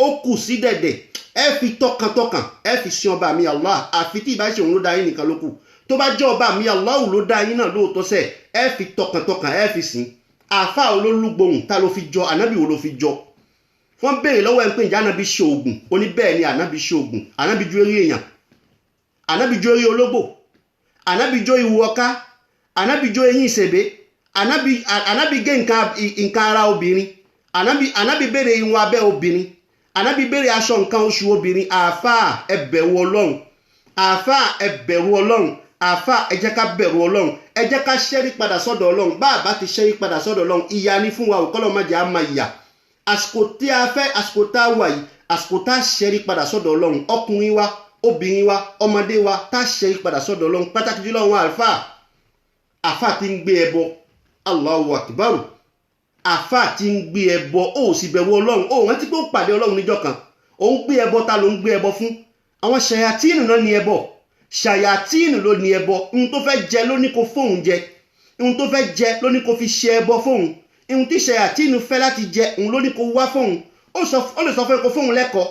ó kù sí dẹ̀dẹ̀ ẹ fi tọkàntọkàn ẹ fi sin ọba mi Allah àfi tí ìbá ṣe òun ló dá yín nìkan ló kù tó bá jẹ́ ọba mi Allah ló dá yín náà lóòótọ́ sẹ́ ẹ fi tọkàntọkàn ẹ fi sìn. àfa olólùgbòhùn ta ló fi jọ ànábì wo ló fi jọ wọ́n béèrè lọ́wọ́ ẹ pé ǹjẹ́ ànábì ṣe oògùn ó ní bẹ́ẹ̀ ni ànábì ṣe oògùn ànábì jó eré èèyàn ànábì jó eré ológbò ànábì jó ìwú ọká ànábì jó eyín ìṣèbé ànábì gé nǹkan ara obìnrin ànábì béèrè irun abẹ́ obìnrin ànábì béèrè aṣọ nǹkan oṣù obìnrin. àáfàá ẹ bẹ̀rù ọlọ́run àáfàá ẹ bẹ̀rù ọlọ́run àáfàá ẹ jẹ́ ká bẹ̀rù ọlọ́run ẹ jẹ́ ká ṣẹ́rí padà sọ́dọ̀ ọlọ́run bá a bá ti ṣẹ́rí padà sọ́dọ̀ ọlọ́run ìyà ni fún wa ò kọ́lọ́ má jẹ́ á máa yà. àsìkò tí a fẹ́ àsìkò tá a wà yìí àsìkò tá a ṣẹ́rí padà sọ́dọ̀ ọlọ́run ọkùnrin wa obìnrin wa ọmọdé wa tá a ṣẹ́rí padà sọ́dọ̀ ọlọ́run pàtàkì jùlọ àwọn àáfàá ti ń gbé ẹbọ Allahu akbar àfáà tí ń gbé ẹbọ ó sì bẹ̀rù ọlọ́run ó rántí pé ó pàdé ọlọ́run níjọ́ kan ó ń gbé ẹbọ ta ló ń gbé ẹbọ fún àwọn ṣàyàtìnù náà ní ẹbọ ṣàyàtìnù ló ní ẹbọ ohun tó fẹ́ jẹ ló ní kó fóun jẹ ohun tó fẹ́ jẹ ló ní kó fi ṣe ẹbọ fóun ohun tí ṣàyàtìnù fẹ́ láti jẹ òun ló ní kó wá fóun ó lè sọ fún ẹ kó fóun lẹ́kọ̀ọ́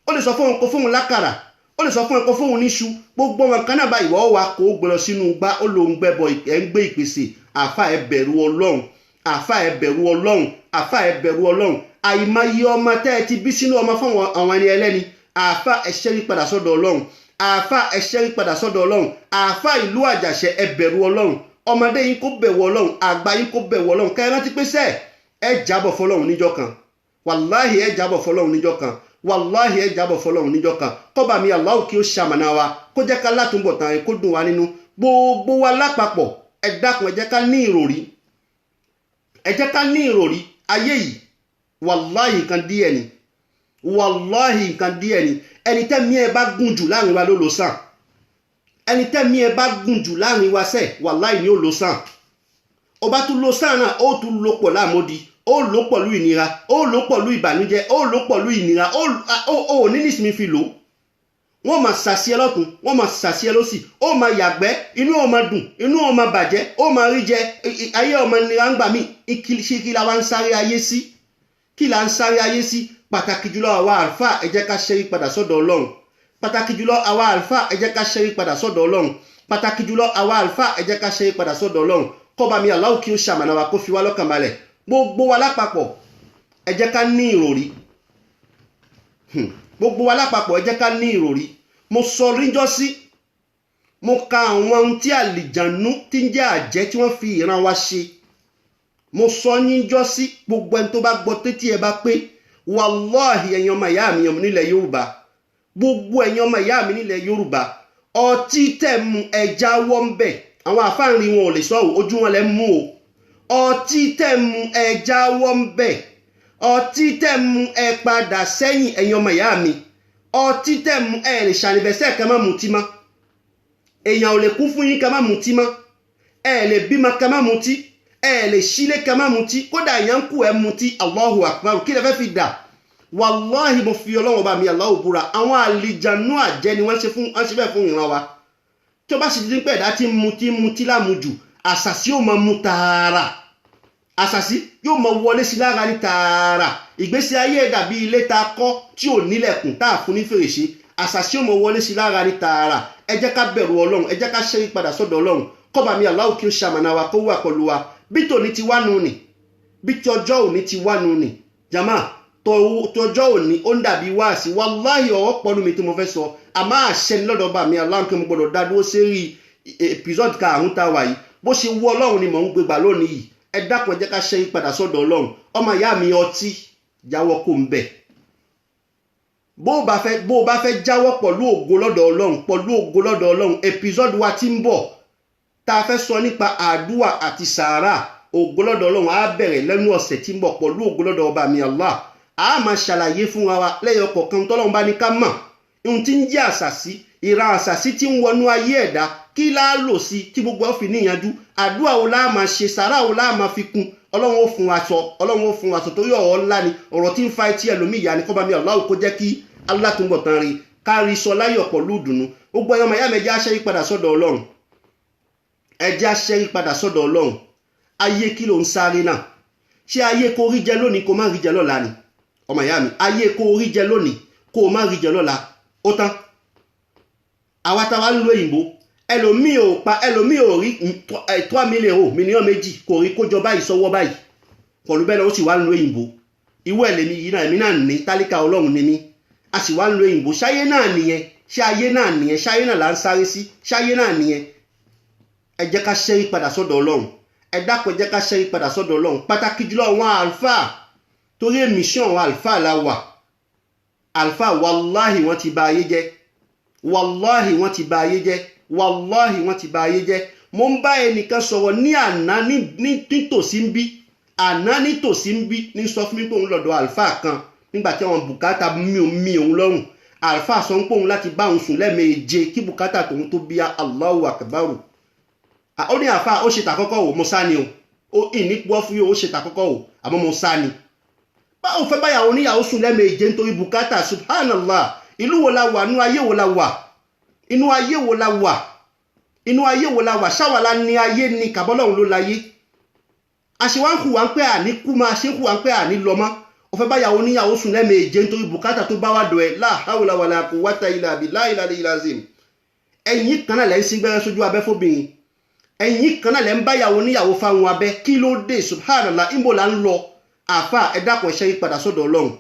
ó lè sọ fún ẹ kó fóun lákàrà ó lè sọ fún ẹ kó fóun níṣu gbogbo wọn kan náà bá ìwọ wa kó gbé lọ sínú gbá ó lóun gbẹbọ ẹ ń gbé ìpèsè àfáà ẹ bẹ̀rù ọlọ́run àfáà ẹ bẹ̀rù ọlọ́run àfáà ẹ bẹ̀rù ọlọ́run àìmọye ọmọ tẹ́ ẹ ti bí sínú ọmọ fún àwọn ẹni ẹlẹ́ni àfáà ẹ ṣẹ́rí padà sọ́dọ̀ ọlọ́run àfáà ẹ ṣẹ́rí padà sọ́dọ̀ ọlọ́run àfáà ìlú àjàṣẹ́ ẹ bẹ̀rù ọlọ́run ọmọdé yín kó bẹ̀rù ọlọ́run àgbà yín kó bẹ̀rù ọlọ́run kẹ́ ẹ rántí pé sẹ́ẹ̀ ẹ jábọ̀ fọlọ́run níjọ́ kan wàláhì ẹ jábọ̀ fọlọ́run níjọ́ kan wàláhì ẹ jábọ̀ fọlọ́run níjọ́ kan kọ́ba mi Allahu kí ó ṣamọ̀nà wa kó jẹ́ ká látúbọ̀tán kó dùn wá nínú gbogbo wa lápapọ̀ ẹ dákun ẹ jẹ́ ká ní ìròrí ẹ jẹ́ ká ní ìròrí ayé yìí wàláhì nǹkan díẹ̀ ni wàláhì nǹkan díẹ̀ ni ẹni tẹ́mi ẹ bá gùn jù láàrin wa ló lò sàn ẹni tẹ́mi ẹ bá gùn jù láàrin wa sẹ́ wàláhì ni ó lò sàn ọba tún lò sàn náà ó tún lò pọ̀ láàmódi ó lò pọ̀lú ìnira ó lò pọ̀lú ìbànújẹ́ ó lò pọ̀lú ìnira ó ní nísìmí fi lò wọ́n máa ṣàṣìẹ lọ́tún wọ́n máa ṣàṣìẹ lọ́sì ó máa yàgbẹ́ inú ó máa dùn inú ó máa bàjẹ́ ó máa rí jẹ ayé ọmọ nira ń gbà mí kí la wá ń sáré ayé sí kí la ń sáré ayé sí pàtàkì jùlọ àwa àlùfáà ẹ jẹ́ ká ṣẹ́rí padà sọ́dọ̀ ọlọ́run pàtàkì jùlọ àwa àlùfáà ẹ jẹ́ ká ṣẹ́rí padà sọ́dọ̀ ọlọ́run pàtàkì jùlọ àwa àlùfáà ẹ jẹ́ ká ṣẹ́rí padà sọ́dọ̀ ọlọ́run kọ́ba mi Allahu kí ó ṣamọ̀nà wa kó fi wá lọ́kàn balẹ̀ gbogbo wa lápapọ̀ ẹ jẹ́ ká ní ìròrí gbogbo wa lápapọ̀ ẹ jẹ́ ká ní ìròrí mo sọ ríjọ́ sí mo ka àwọn ohun tí àlìjànú tí ń jẹ́ àjẹ́ tí wọ́n fi ìran wa ṣe mo sọ níjọ́ sí gbogbo ẹni tó bá gbọ́ tétí ẹ bá pé wàláhì ẹ̀yin ọmọ ìyá mi nílẹ̀ Yorùbá gbogbo ẹ̀yin ọmọ ìyá mi nílẹ̀ Yorùbá ọtí tẹ̀ mu ẹja wọ́ ń bẹ̀ àwọn àfáàrin wọn ò lè sọ ojú wọn lẹ́ mú o ọtí tẹ̀ mu ẹja wọ́ ń bẹ̀ ọtí tẹ̀ mu ẹ padà sẹ́yìn ẹ̀yin ọmọ ìyá mi ọtí tẹ̀ mu ẹ lè ṣàníbẹ̀sẹ̀ ká má mutí mọ́ èèyàn ò lè kú fún yín ká má mutí mọ́ ẹ lè bímọ ká má mutí ẹ lè ṣílé ká má mutí kódà èèyàn kú ẹ mutí Allahu Akbar kí lè fẹ́ fi dà wàláhì mo fi Ọlọ́run bá mi Allahu búra àwọn àlìjànú àjẹ́ ni wọ́n ṣe bẹ́ẹ̀ fún ìran wa tí ó bá sì dín pé ẹ̀dá tí mutí lámujù àṣàsí yóò máa mu tààrà àṣàsí yóò máa wọlé sí lára ní tààrà ìgbésí ayé dàbí ilé ta kọ́ tí ò nílẹ̀kùn tá a fún ní fèrèsé àṣàsí yóò máa wọlé sí lára ní tààrà ẹ jẹ́ ká bẹ̀rù Ọlọ́run ẹ jẹ́ ká ṣẹ́rí padà sọ́dọ̀ Ọlọ́run kọ́ba mi Allahu kí ó ṣamọ̀nà wa kó wà pẹ̀lú wa bí tòní ti wá nù ní bí tí ọjọ́ òní ti wá nù ní jama tọjọ́ òní ó ń dàbí wáàsí wàláhì ọ̀rọ̀ pọ̀lú mi tí mo fẹ́ sọ àmọ́ àṣẹ ní lọ́dọ̀ bá mi Allahu kí mo gbọ́dọ̀ dá dúró sérí episode karùn-ún tá a wà yìí bó ṣe wú Ọlọ́run ni mò ń gbégbà lónìí yìí ẹ dákun ẹ jẹ́ ká ṣẹ́rí padà sọ́dọ̀ Ọlọ́run ọmọ ìyá mi ọtí jáwọ́ kó ń bẹ̀ bó o bá fẹ́ jáwọ́ pẹ̀lú ògo lọ́dọ̀ Ọlọ́run episode wa ti ń bọ̀ tá a fẹ́ sọ nípa àdúà àti sàárà ògo lọ́dọ̀ Ọlọ́run á bẹ̀rẹ̀ lẹ́nu ọ̀sẹ̀ tí ń bọ̀ pẹ̀lú ògo lọ́dọ̀ ọba mi Allah a máa ṣàlàyé fún wa lẹ́yọ kọ̀ọ̀kan tọ́lọ́run bá ní ká mọ̀ ohun tí ń jẹ́ àṣàsí ìran àṣàsí tí ń wọnú ayé ẹ̀dá kí láá lò sí tí gbogbo ọ̀ fi níyanjú àdúà wo láà máa ṣe sàárà wo láà máa fi kún Ọlọ́run ó fún wa sọ torí ọ̀rọ̀ ńlá ni ọ̀rọ̀ tí ń fa etí ẹlòmíì ìyá ni kọ́ba mi Allah kó jẹ́ kí Allah tó ń bọ̀ tán rí kárí sọ láyọ̀ pẹ̀lú ìdùnnú gbogbo ẹ̀yọ́ màyá mẹ́jẹ́ aṣẹ́rí padà sọ́dọ̀ Ọlọ́run ẹjẹ́ aṣẹ́rí padà sọ́dọ̀ Ọlọ́run ayé kí ló ń sáré náà ṣé ayé kó rí jẹ lónìí kó má rí jẹ lọ́la ni ọmọ ìyá mi ayé kó rí jẹ lónìí kó má rí jẹ lọ́la ó tán àwa táwa ń lo òyìnbó ẹlòmíì ò rí 3 mílíọ̀nù méjì kò rí kójọ báyìí sọ́wọ́ báyìí pọ̀lú bẹ́ẹ̀ lọ́wọ́ sì wá ń lo òyìnbó ìwọ ẹ̀lẹ́mi yìí náà èmi náà ní tálíkà Ọlọ́run ni mí a sì wá ń lo òyìnbó ṣáyé náà nìyẹn ṣáyé náà là ń sáré sí ṣáyé náà nìyẹn ẹ jẹ́ ká ṣẹ́rí padà sọ́dọ̀ Ọlọ́run ẹ dákun ẹ jẹ́ ká ṣẹ́rí padà sọ́dọ̀ Ọlọ́run pàtàkì jùlọ àwọn àlùfáà torí èmìṣẹ́ àwọn àlùfáà la wà àlùfáà wàláhì wọ́n ti bà ayé jẹ́ wàláhì wọ́n ti bà ayé jẹ́ wàláhì wọ́n ti bà ayé jẹ́ mo ń bá ẹnìkan sọ̀rọ̀ ní àná nítòsí ń bí àná nítòsí ń bí ní sọ fún mi pé òun lọ́dọ̀ àlùfáà kan nígbà tí àwọn bùkátà mi òun lọ́rùn àlùfáà sọ pé òun láti bá òun sùn lẹ́ẹ̀méje kí bùkátà tòun tó bíyá Allahu akbaru ó ní àfáà ó ṣe tàkọ́kọ́ wò mo sá ni o ìnípọ̀ fún yóò ó ṣe tàkọ́kọ́ wò àmọ́ mo sá ni báwo fẹ́ báyàwó níyàwó sùn lẹ́ẹ̀méje nítorí bùkátà subhanallah ìlú wo la wà inú ayé wo la wà inú ayé wo la wà inú ayé wo la wà ṣáwàlá ní ayé ni kàbọ́lọ́hún ló láyé àṣewá ń hùwà ń pẹ́ àní kú máa ṣe ń hùwà ń pẹ́ àní lọ mọ́ ó fẹ́ báyàwó níyàwó sùn lẹ́ẹ̀méje nítorí bùkátà tó bá wà dọ̀ ẹ́ la hawla wala quwwata illa billahi al-aliyyil azim ẹ̀yìn kan náà lẹ́ ń sí gbẹ́rẹ́ sójú abẹ́ fóbìnrin ẹ̀yìn kan náà lẹ́ ń báyàwó níyàwó fáwọn abẹ́ kí ló dé subhanallah ìbò là ń lọ àfà ẹ dákun ẹ ṣẹ́rí padà sọ́dọ̀ Ọlọ́run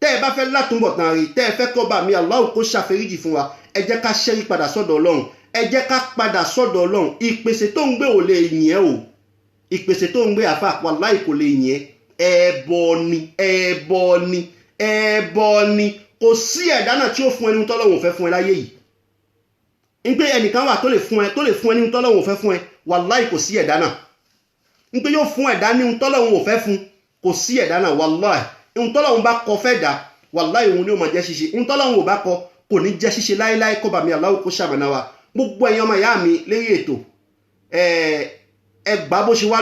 tẹ́ ẹ bá fẹ́ látúbọ̀ tán rí tẹ́ ẹ fẹ́ kọ́ba mi Allah kó ṣàforíjì fún wa ẹ jẹ́ ká ṣẹ́rí padà sọ́dọ̀ Ọlọ́run ẹ jẹ́ ká padà sọ́dọ̀ Ọlọ́run ìpèsè tó ń gbé ò lè yìn ẹ́ o ìpèsè tó ń gbé àfà wàláhì kò lè yìn ẹ́ ẹbọ ni kò sí ẹ̀dá náà tí ó fún ẹni tọ́lọ́run fẹ́ fún ẹ láyé yìí ń pé ẹnìkan wà tó lè fún ẹni tọ́lọ́run fẹ́ fún ẹ wàláhì kò sí ẹ̀dá náà ń pé yóò fún ẹ̀dá ní tọ́lọ́run ò fẹ́ fún kò sí ẹ̀dá náà wàláhì ntọ́lọ́run bá kọ fẹ́ dá wàláhì òun ni ó máa jẹ́ ṣíṣe ntọ́lọ́run ò bá kọ kò ní jẹ́ ṣíṣe láéláé kọ́ba mi Allah kó ṣàmànà wa gbogbo ẹ̀yin ọmọ ìyá mi lérí ètò ẹgbàá bó ṣe wá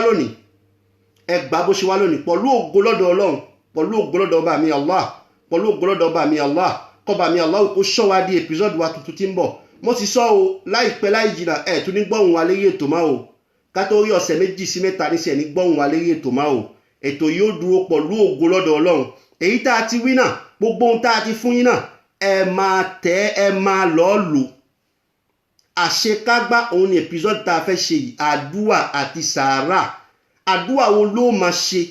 lónìí pẹ̀lú ògo lọ́dọ̀ Ọlọ́run pẹ̀lú ògo lọ́dọ̀ ọba mi Allah pẹ̀lú ògo lọ́dọ̀ ọba mi Allah kọ́ba mi Allah kó ṣọ́ wa di episode wa tuntun tí ń bọ̀ mo ti sọ o láìpẹ́ láì jìnnà ẹ̀ tún ní gbọ́hùn wa lérí ètò máa o ká tó rí ọ̀sẹ̀ 2 sí 3 níṣẹ́ ní gbọ́hùn wa lérí ètò máa o ètò yóò dúró pẹ̀lú ògo lọ́dọ̀ Ọlọ́run èyí tá a ti wí náà gbogbo ohun tá a ti fún yín náà ẹ máa tẹ́ ẹ máa lọ́ọ́ lò àṣekágbá òun ni episode tá a fẹ́ ṣe yìí àdúà àti sàárà àdúà wo ló máa ṣe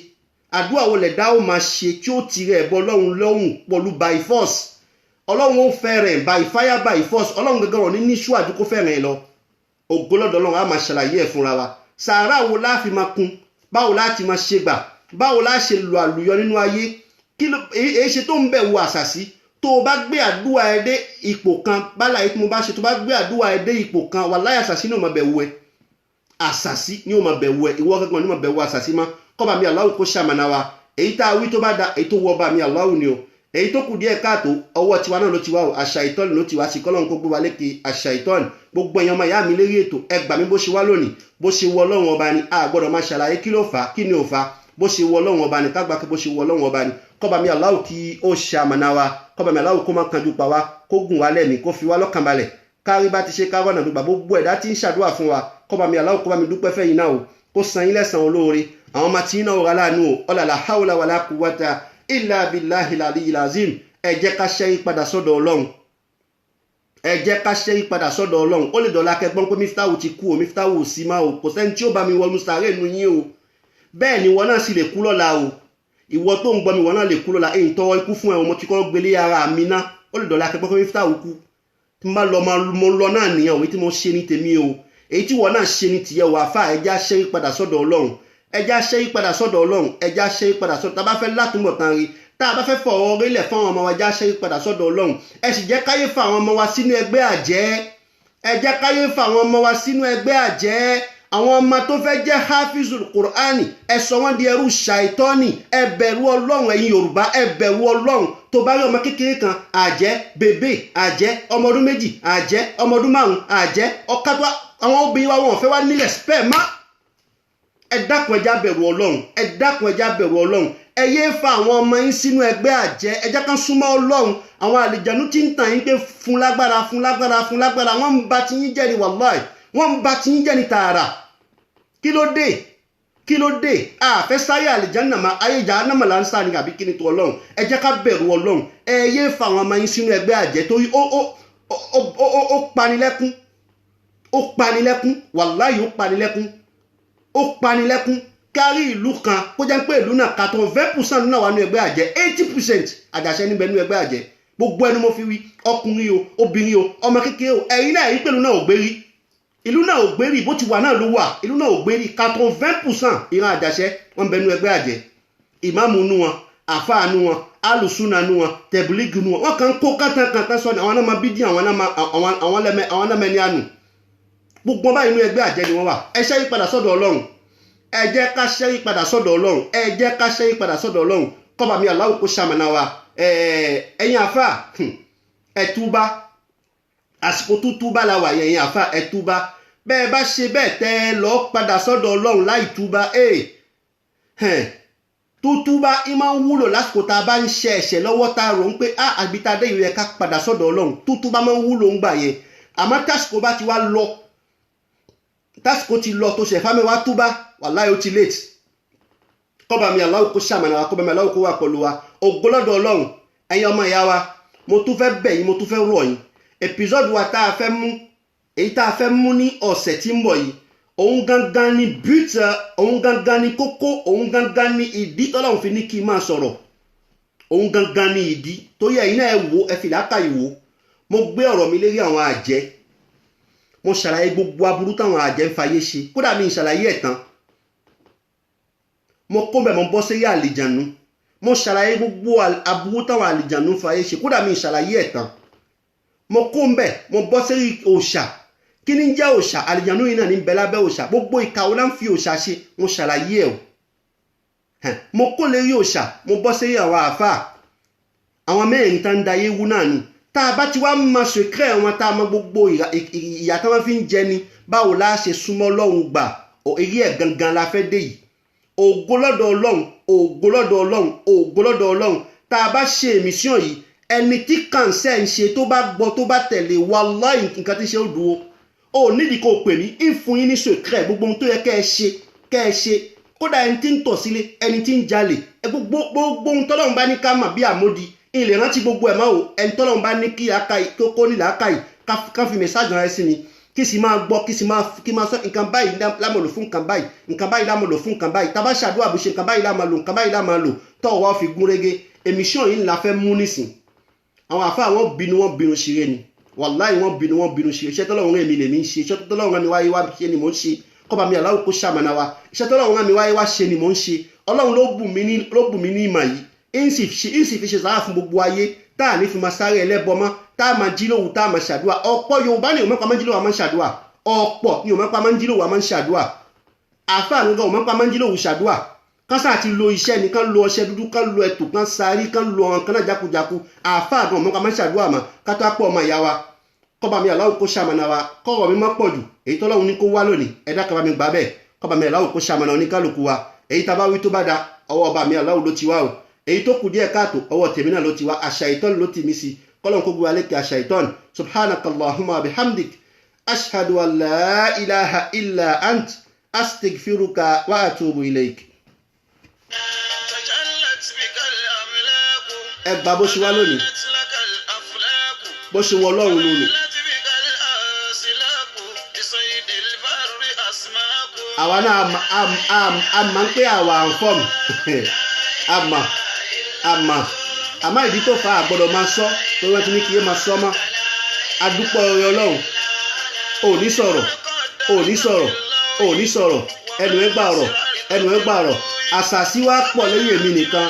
àdúà wo lẹ̀dá ó máa ṣe tí ó ti rẹ̀ bọ́ Ọlọ́run lọ́hùn pọ̀lú by force Ọlọ́run ó fẹ́ rẹ̀ by fire by force Ọlọ́run gangan wọ̀ ní níṣú àdúkó fẹ́ rẹ̀ lọ ògo lọ́dọ̀ Ọlọ́run á máa ṣàlàyé ẹ̀ fúnra wa sàárà wo la fi máa kun báwo la ti máa ṣe gbà báwo la ṣe lo àlùyọ nínú ayé kí ló èé ṣe tó ń bẹ̀ wo àṣàsí tó o bá gbé àdúrà ẹ dé ipò kan bálàyé tí mo bá ṣe tó bá gbé àdúrà ẹ dé ipò kan wàláhì àṣàsí ni ó máa bẹ̀ wo ẹ àṣàsí ni ó máa bẹ̀ wo ẹ ìwọ kankan ni ó máa bẹ̀ wo àṣàsí mọ́ kọ́ba mi Allahu kó ṣàmànà wa èyí tá a wí tó bá da èyí tó wọ ọba mi Allahu ni o èyí tó kù díẹ̀ káàtó ọwọ́ tiwa náà ló ti wá o àṣà ìtọ́ni ló ti wá sí kọ́lọ́n kó gbé wa lékè àṣà ìtọ́ni gbogbo èèyàn ọmọ ìyá mi lérí ètò ẹ gbà mí bó ṣe wá lónìí bó ṣe wọ Ọlọ́run ọba ni a gbọ́dọ̀ máa ṣàlàyé kí ló fà á kí ni ò fà á bó ṣe wọ Ọlọ́run ọba ni kágbá kí bó ṣe wọ Ọlọ́run ọba ni kọ́ba mi Allahu kí ó ṣàmànà wa kọ́ba mi Allahu kó má kanjú pa wá kó gùn wá lẹ́mìí kó fi wá lọ́kàn balẹ̀ kárí bá ti ṣe ká rọ́nà gbígbà gbogbo ẹ̀dá tí ń ṣàdúrà fún wa kọ́ba mi Allahu kó bá mi dúpẹ́ fẹ́yìn náà o kó san yín lẹ́san olóore àwọn ọmọ tí ń náà rà láàánú o ọ̀làlà haúlà wàlà quwwata illa billahi al-aliyyil azim ẹ jẹ́ ká ṣẹ́yí padà sọ́dọ̀ Ọlọ́run ẹ jẹ́ ká ṣẹ́yí padà sọ́dọ̀ Ọlọ́run ó lè dọ̀la kẹgbọ́n pé Miftahu ti kú o Miftahu ò sí máa o kò sẹ́ni tí ó bá mi wọnú sàárè nu yín o bẹ́ẹ̀ ni ìwọ náà sì lè kú lọ́la o ìwọ tó ń gbọ́ mi ìwọ náà lè kú lọ́la èyí tọwọ́ ikú fún ẹ o mo ti kọ́ gbélé ara mi ná ó lè dọ̀la kẹgbọ́n pé Miftahu kú tí mo bá lọ mo lọ náà nìyẹn òwe tí mo ṣe ní tèmi o èyí tí ìwọ náà ṣe ní tìyẹ wà fà ẹ jẹ́ ṣẹ́yí padà sọ́dọ̀ Ọlọ́run ẹ jẹ́ ṣẹ́yí padà sọ́dọ̀ Ọlọ́run ẹ jẹ́ ṣẹ́yí padà sọ́dọ̀ tá a bá fẹ́ látúbọ̀ tán rí tá a bá fẹ́ fọ̀rọ̀ orílẹ̀ fún àwọn ọmọ wa já ṣe padà sọ́dọ̀ Ọlọ́run ẹ sì jẹ́ káyé fa àwọn ọmọ wa sínú ẹgbẹ́ àjẹ́ ẹ jẹ́ káyé fa àwọn ọmọ wa sínú ẹgbẹ́ àjẹ́ àwọn ọmọ tó fẹ́ jẹ́ hafizul Qur'ani ẹ sọ wọ́n di ẹrú ṣàìtọ́nì ẹ bẹ̀rù Ọlọ́run ẹ̀yin Yorùbá ẹ bẹ̀rù Ọlọ́run tó bá rí ọmọ kékeré kan àjẹ́ bèbè àjẹ́ ọmọ ọdún méjì àjẹ́ ọmọ ọdún márùn àjẹ́ ọkàtúwà àwọn obìnrin wa wọn fẹ́ wá nílẹ̀ spẹ́ má ẹ dákun ẹjá bẹ̀rù Ọlọ́run ẹ dákun ẹjá bẹ̀rù Ọlọ́run ẹ yéé fa àwọn ọmọ yín sínú ẹgbẹ́ àjẹ́ ẹ jẹ́ kán súnmọ́ Ọlọ́run àwọn àlìjànú tí ń tàn yín pé fún lágbára fún lágbára fún lágbára wọ́n ń ba ti yín jẹ́ ni wàláì wọ́n ń ba ti yín jẹ́ ni tààrà kí ló dé àfẹ́ sáyé àlìjánà máa ayé ìjà náà là ń sá ni àbí kí ni tó Ọlọ́run ẹ jẹ́ ká bẹ̀rù Ọlọ́run ẹ yéé fa àwọn ọmọ yín sínú ẹgbẹ́ àjẹ́ torí ó panilẹ́kún wàláì ó panilẹ́kún kárí ìlú kan kó jẹ́ pé ìlú náà 80% náà wà ní ẹgbẹ́ àjẹ́ 80% àjàṣẹ́ níbẹ̀ ní ẹgbẹ́ àjẹ́ gbogbo ẹnu mo fi wí ọkùnrin o obìnrin o ọmọ kékeré o ẹ̀yin náà rí pé ìlú náà ò gbérí ìlú náà ò gbérí bó ti wà náà ló wà ìlú náà ò gbérí 80% ìran àjàṣẹ́ wọn bẹ ní ẹgbẹ́ àjẹ́ ìmáàmù nu wọn àfáà nu wọn alùsùnà nu wọn tẹ̀bùlígì nu wọn kàn kó kátàkátà sọ ni àwọn náà máa bí dín àwọn náà mẹ́ni àánú gbogbo ọba inú ẹgbẹ́ àjẹ́ ni wọ́n wà ẹ ṣẹ́yí padà sọ́dọ̀ Ọlọ́run ẹ jẹ́ ká ṣẹ́yí padà sọ́dọ̀ Ọlọ́run ẹ jẹ́ ká ṣẹ́yí padà sọ́dọ̀ Ọlọ́run kọ́ba mi Allahu kó ṣamọ̀nà wa ẹ̀yin àfà ẹ túbá àsìkò túbá la wà ẹ̀yin àfà ẹ túbá bẹ́ẹ̀ bá ṣe bẹ́ẹ̀ tẹ́ lọ padà sọ́dọ̀ Ọlọ́run láì túbá túbá í máa ń wúlò lásìkò tá a bá ń ṣe ẹ̀ṣẹ̀ lọ́wọ́ tá a rò ń pé àgbítadé yìí yẹ ká padà sọ́dọ̀ Ọlọ́run túbá máa ń wúlò ń gbà yẹn àmọ́ tásìkò bá ti wá lọ tásìkò ti lọ tó ṣe fámi wá túbá wàláhì ó ti late kọ́ba mi Allahu kó ṣàmànà wa kọ́ba mi Allahu kó wà pẹ̀lú wa ògbólọ́dọ̀ Ọlọ́run ẹ̀yin ọmọ ìyá wa mo tún fẹ́ bẹ̀ yín mo tún fẹ́ rọ̀ yín episode wa tá a fẹ́ mú èyí tá a fẹ́ mú ní ọ̀sẹ̀ tí ń bọ̀ yìí òun gangan ni bíútà òun gangan ni kókó òun gangan ni ìdí tọ́lọ́run fi ní kí n máa sọ̀rọ̀ òun gangan ni ìdí torí ẹ̀yin náà ẹ wò ẹ fi làákàyè wò mo gbé ọ̀rọ̀ mi lérí àwọn àjẹ́ mo ṣàlàyé gbogbo aburú táwọn àjẹ́ ń fayé ṣe kódà mi ṣàlàyé ẹ̀ tán mo kó bẹ̀ mo bọ́ sí àlìjànú mo ṣàlàyé gbogbo aburú táwọn àlìjànú ń fayé ṣe kódà mi ṣàlàyé ẹ̀ tán mo kó bẹ̀ mo bọ́ sí òòṣà kí ni jẹ́ òòṣà àlìjànú yìí náà ní bẹ lábẹ́ òòṣà gbogbo ìkàwé náà ń fi òòṣà ṣe mo ṣàlàyé ẹ̀ o mo kó lérí òòṣà mo bọ́ sí àwọn àáfàá àwọn mẹ́rin tá ń dayé wú náà ni tá a bá ti wá máa ṣèkẹ́ wọn tá a mọ gbogbo ìyà tí wọ́n fi ń jẹ ni báwo la ṣe súnmọ́ Ọlọ́run gbà eré ẹ̀ gangan la fẹ́ dé yìí ògo lọ́dọ̀ Ọlọ́run ògo lọ́dọ̀ Ọlọ́run ògo lọ́dọ̀ Ọlọ́run tá a bá ṣe èmísíọ̀n yìí ẹni tí kànṣẹ́ ń ṣe tó bá gbọ́ tó bá tẹ̀lé wallahi nǹkan tí ṣe ó dúró ó nídìí kó pè mí ìfún yín ní ṣèkẹ́ gbogbo ohun tó yẹ kẹ́ ẹ ṣe kódà ẹni tí ń tọ̀ sílé ẹni tí ń jalè gbogbo ohun tọ́lọ́run bá ní ká mà bí àmódi ilẹ̀ rántí gbogbo ẹ̀ máa wò ẹni tọ́lọ́run bá ní kí kó ní làákàyè ká fi mẹ́sáàjì rẹ̀ sí ni kí sì máa gbọ́ kí máa sọ nǹkan báyìí lámọ̀lò fún nǹkan báyìí lámọ̀lò fún nǹkan báyìí tábà ṣàdúrà bó ṣe nǹkan báyìí lámọ̀lò nǹkan báyìí lámọ̀lò tọ́wọ́ wá fi gún régé èmíṣàn yìí la fẹ́ mú nísìn àwọn àfáà wọn bínú ṣeré ni wàláì wọ́n bínú ṣe iṣẹ́ tọ́lọ́run èmi lèmi ń ṣe iṣẹ́ tọ́lọ́run mi wáyé wá ṣe ni mò ń ṣe kọ́ba mi aláwọ̀ kó ṣàmànà wa iṣẹ́ tọ́lọ́run mi wáyé wá ṣe ni mò ń ṣe ọlọ́run ló bù mí ní ìmọ̀ yìí ń sì fi ṣe sàrà fún gbogbo ayé tá à ní fi máa sáré ẹlẹ́bọ mọ́ tá a máa jí lówù tá a máa ṣàdúà ọ̀pọ̀ Yorùbá ni òmọ́pá máa ń jí lówù máa ń ṣàdúà ọ̀pọ̀ ni òmọ́pá máa ń jí lówù máa ń ṣàdúà àfáà nǹkan òmọ́pá máa ń jí lówù ṣàdúà kásá àti lo iṣẹ́ ni kán lo ọṣẹ dúdú kán lo ẹ̀tù kán sáré kán lo ọ̀hún kán náà jákujáku àfáà gan òmọ́pá máa ń ṣàdúà mà kátó àpọ̀ ọmọ ìyá wa kọ́ba mi aláwọ̀ kó ṣàmànà wa kọ́rọ̀ mi má pọ̀ jù èyí tọ́lọ́run ní kó wá lónìí ẹ̀dá kan bá mi gbà bẹ́ẹ̀ kọ́ba mi aláwọ̀ kó ṣàmànà oníkálukú wa èyí tá a bá wí tó bá da ọwọ́ ọba mi aláwọ̀ ló ti wá o èyí tó kù díẹ̀ káàtó ọwọ́ tèmi náà ló ti wá àṣà ìtọ́ni ló ti mí sí kọ́lọ́n kó gbé wa lékè àṣà ìtọ́ni subhanakallahumma bihamdik ashhadu an la ilaha illa ant astaghfiruka wa atubu ilayk. ẹ gbà bó ṣe wá lónìí bó ṣe wọ ọlọ́run lónìí. àwa náà a máa ń pé àwa àǹfọ̀mù àmọ́ ìdí tó fa àgbọ̀dọ̀ máa sọ tó wọ́n ti ní kí yé máa sọ mọ́ adúpọ̀ orin ọlọ́run ò ní sọ̀rọ̀ ẹnu ẹ gbà ọ̀rọ̀ àṣàṣì wa pọ̀ lẹ́yìn èmi nìkan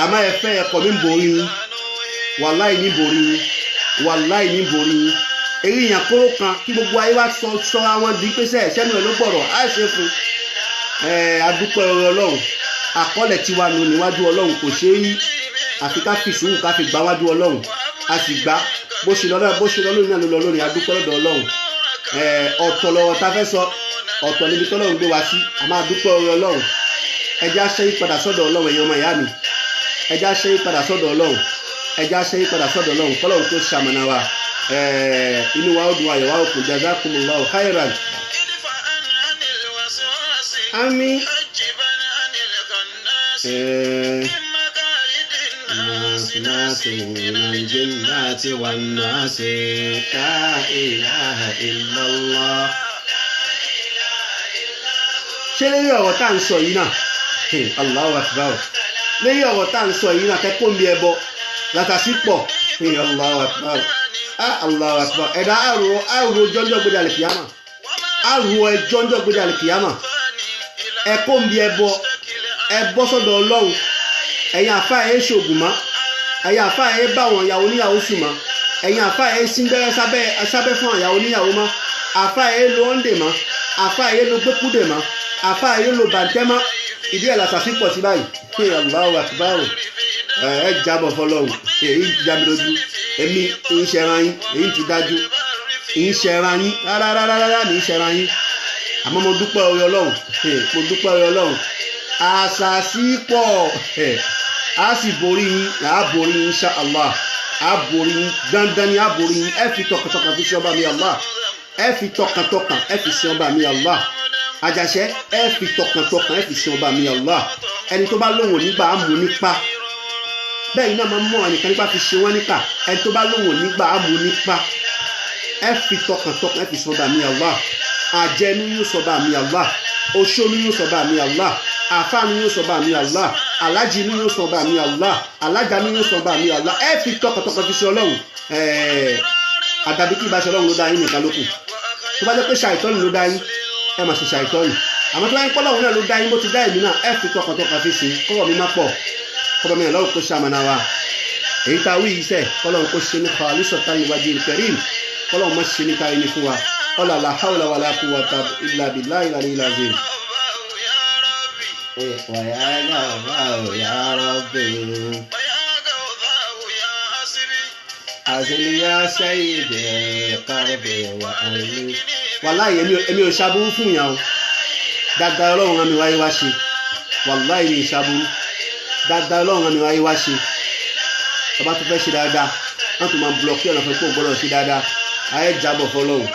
àmọ́ ẹ fẹ́ ẹ̀kọ́ mi ń borí yín wàláì ní borí yín èyí yàn kóró kan kí gbogbo ayé wa sọ àwọn di pèsè ẹ̀ṣẹ́nu ẹ̀ ló gbọ̀rọ̀ àìṣe fún adúpọ̀ orin ọlọ́run àkọọ́lẹ̀ tiwa nù níwájú ọlọ́run kò ṣeé yí àfi ká fi sùúrù ká fi gbá wájú ọlọ́run a sì gbá bó ṣe lọ lónìí náà ló lọ lónìí adúpẹ́ lọ́dọ̀ ọlọ́run ọ̀tọ̀ lọ́wọ́ tá a fẹ́ sọ ọ̀tọ̀ níbi tọ́lọ́run gbé wa sí a máa dúpẹ́ orí ọlọ́run ẹjẹ́ aṣẹ́yí padà sọ́dọ̀ ọlọ́run ẹ̀yin ọmọ ìyá mi ẹjẹ́ aṣẹ́yí padà sọ́dọ̀ ọlọ́run kọ́lọ́run tó ṣamọ̀nà wa inú wa ó dùn ayọ̀ wa ó kù jazakumullahu khairan. àmín. الناس من الجنة والناس لا إله إلا الله. ṣé lórí ọ̀rọ̀ tá à ń sọ yìí náà Allahu Akbar lórí ọ̀rọ̀ tá à ń sọ yìí náà kẹ́kọ̀ọ́ mi ẹbọ látàsí pọ̀ Allahu Akbar Allahu Akbar ẹ̀dá àrùn jọ́njọ́ gbé dalẹ̀ kìyàmà àrùn jọ́njọ́ gbé dalẹ̀ kìyàmà ẹ̀kọ́ mi ẹbọ sọ́dọ̀ ọlọ́run ẹ̀yin àfáà ẹ̀ ṣoògùn mọ́ ẹ̀yin àfáà ẹ̀ bá àwọn ìyàwó níyàwó sùn mọ́ ẹ̀yin àfáà ẹ̀ síngbẹ́rẹ́ sábẹ́ fún ìyàwó níyàwó mọ́ àfáà ẹ̀ lo ọ́ndè mọ́ àfáà ẹ̀ lo gbẹ́kúdè mọ́ àfáà ẹ̀ lo bàǹtẹ́ mọ́ ìdí ẹ̀ làṣàṣì pọ̀ sí báyìí kí Allahu Akbar ẹ̀ jábọ̀ fọlọ́run èyí ti já mi lójú èmi ń ṣẹran yín èyí ti dájú ń ṣẹran yín rárá ní ṣẹran yín àmọ́ mo dúpẹ́ orí ọlọ́run àṣàṣì pọ̀ a sì borí yín a borí yín insha Allah a borí yín dandan ni a borí yín ẹ fi tọkàntọkàn fi sí ọba mi Allah ẹ fi tọkàntọkàn ẹ fi sí ọba mi Allah àjàṣẹ ẹ fi tọkàntọkàn ẹ fi sí ọba mi Allah ẹni tó bá lóhùn nígbà á mú nípa bẹ́ẹ̀ iná máa ń mọ̀ ẹnìkan nípa fi ṣe wọ́n níkà ẹni tó bá lóhùn nígbà á mú nípa ẹ fi tọkàntọkàn ẹ fi sí ọba mi Allah àjẹnu yóò sọ ọba mi Allah oṣó ni yóò sọ ọba mi Allah àfáà ni yóò sọ ọba mi Allah alájí ni yóò sọ ọba mi Allah alájà ni yóò sọ ọba mi Allah ẹ fi tọkàntọkàn fi ṣe ọlọ́run àdàbí kí ìbáṣe ọlọ́run ló dá yín nìkan lókù tó bá jẹ́ pé ṣàìtọ́nù ló dá yín ẹ mà ṣe ṣàìtọ́nù àmọ́ tó bá yín pọ́lọ́run náà ló dá yín bó ti dá èmi náà ẹ fi tọkàntọkàn fi ṣe kọ́rọ̀ mi má pọ̀ kọ́rọ̀ mi ọlọ́run kó ṣàmànà wa èyí tá a wí iṣẹ́ kọ́lọ́run kó ṣe ní khalisatan liwajhil karim kọ́lọ́run má ṣe ní káyé ní fún wa ọ̀là la hawla wala quwwata illa billahi al-aliyyil azim. ويا غفار يا ربي أزل يا سيدي قربي وأهلي. wàláhì èmi ò ṣàbúrú fún yàn o dáadáa ọlọ́run àmì wáyé wá ṣe wàláhì mi ṣàbúrú dáadáa ọlọ́run àmì wáyé wá ṣe ọba tó fẹ́ ṣe dáadáa wọ́n tún máa blọọkì ọ̀nà fún kó gbọ́dọ̀ ṣe dáadáa ayé jábọ̀ fọlọ́run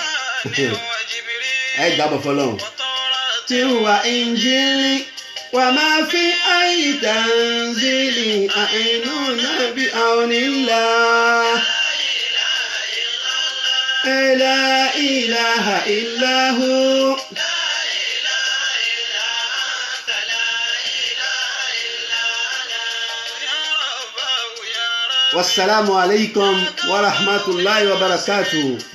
tí wà Injili وما في أي تنزيل أعيننا بعون الله لا إله إلا هو wassalamu alaikum wa rahmatullahi wa barakatuh.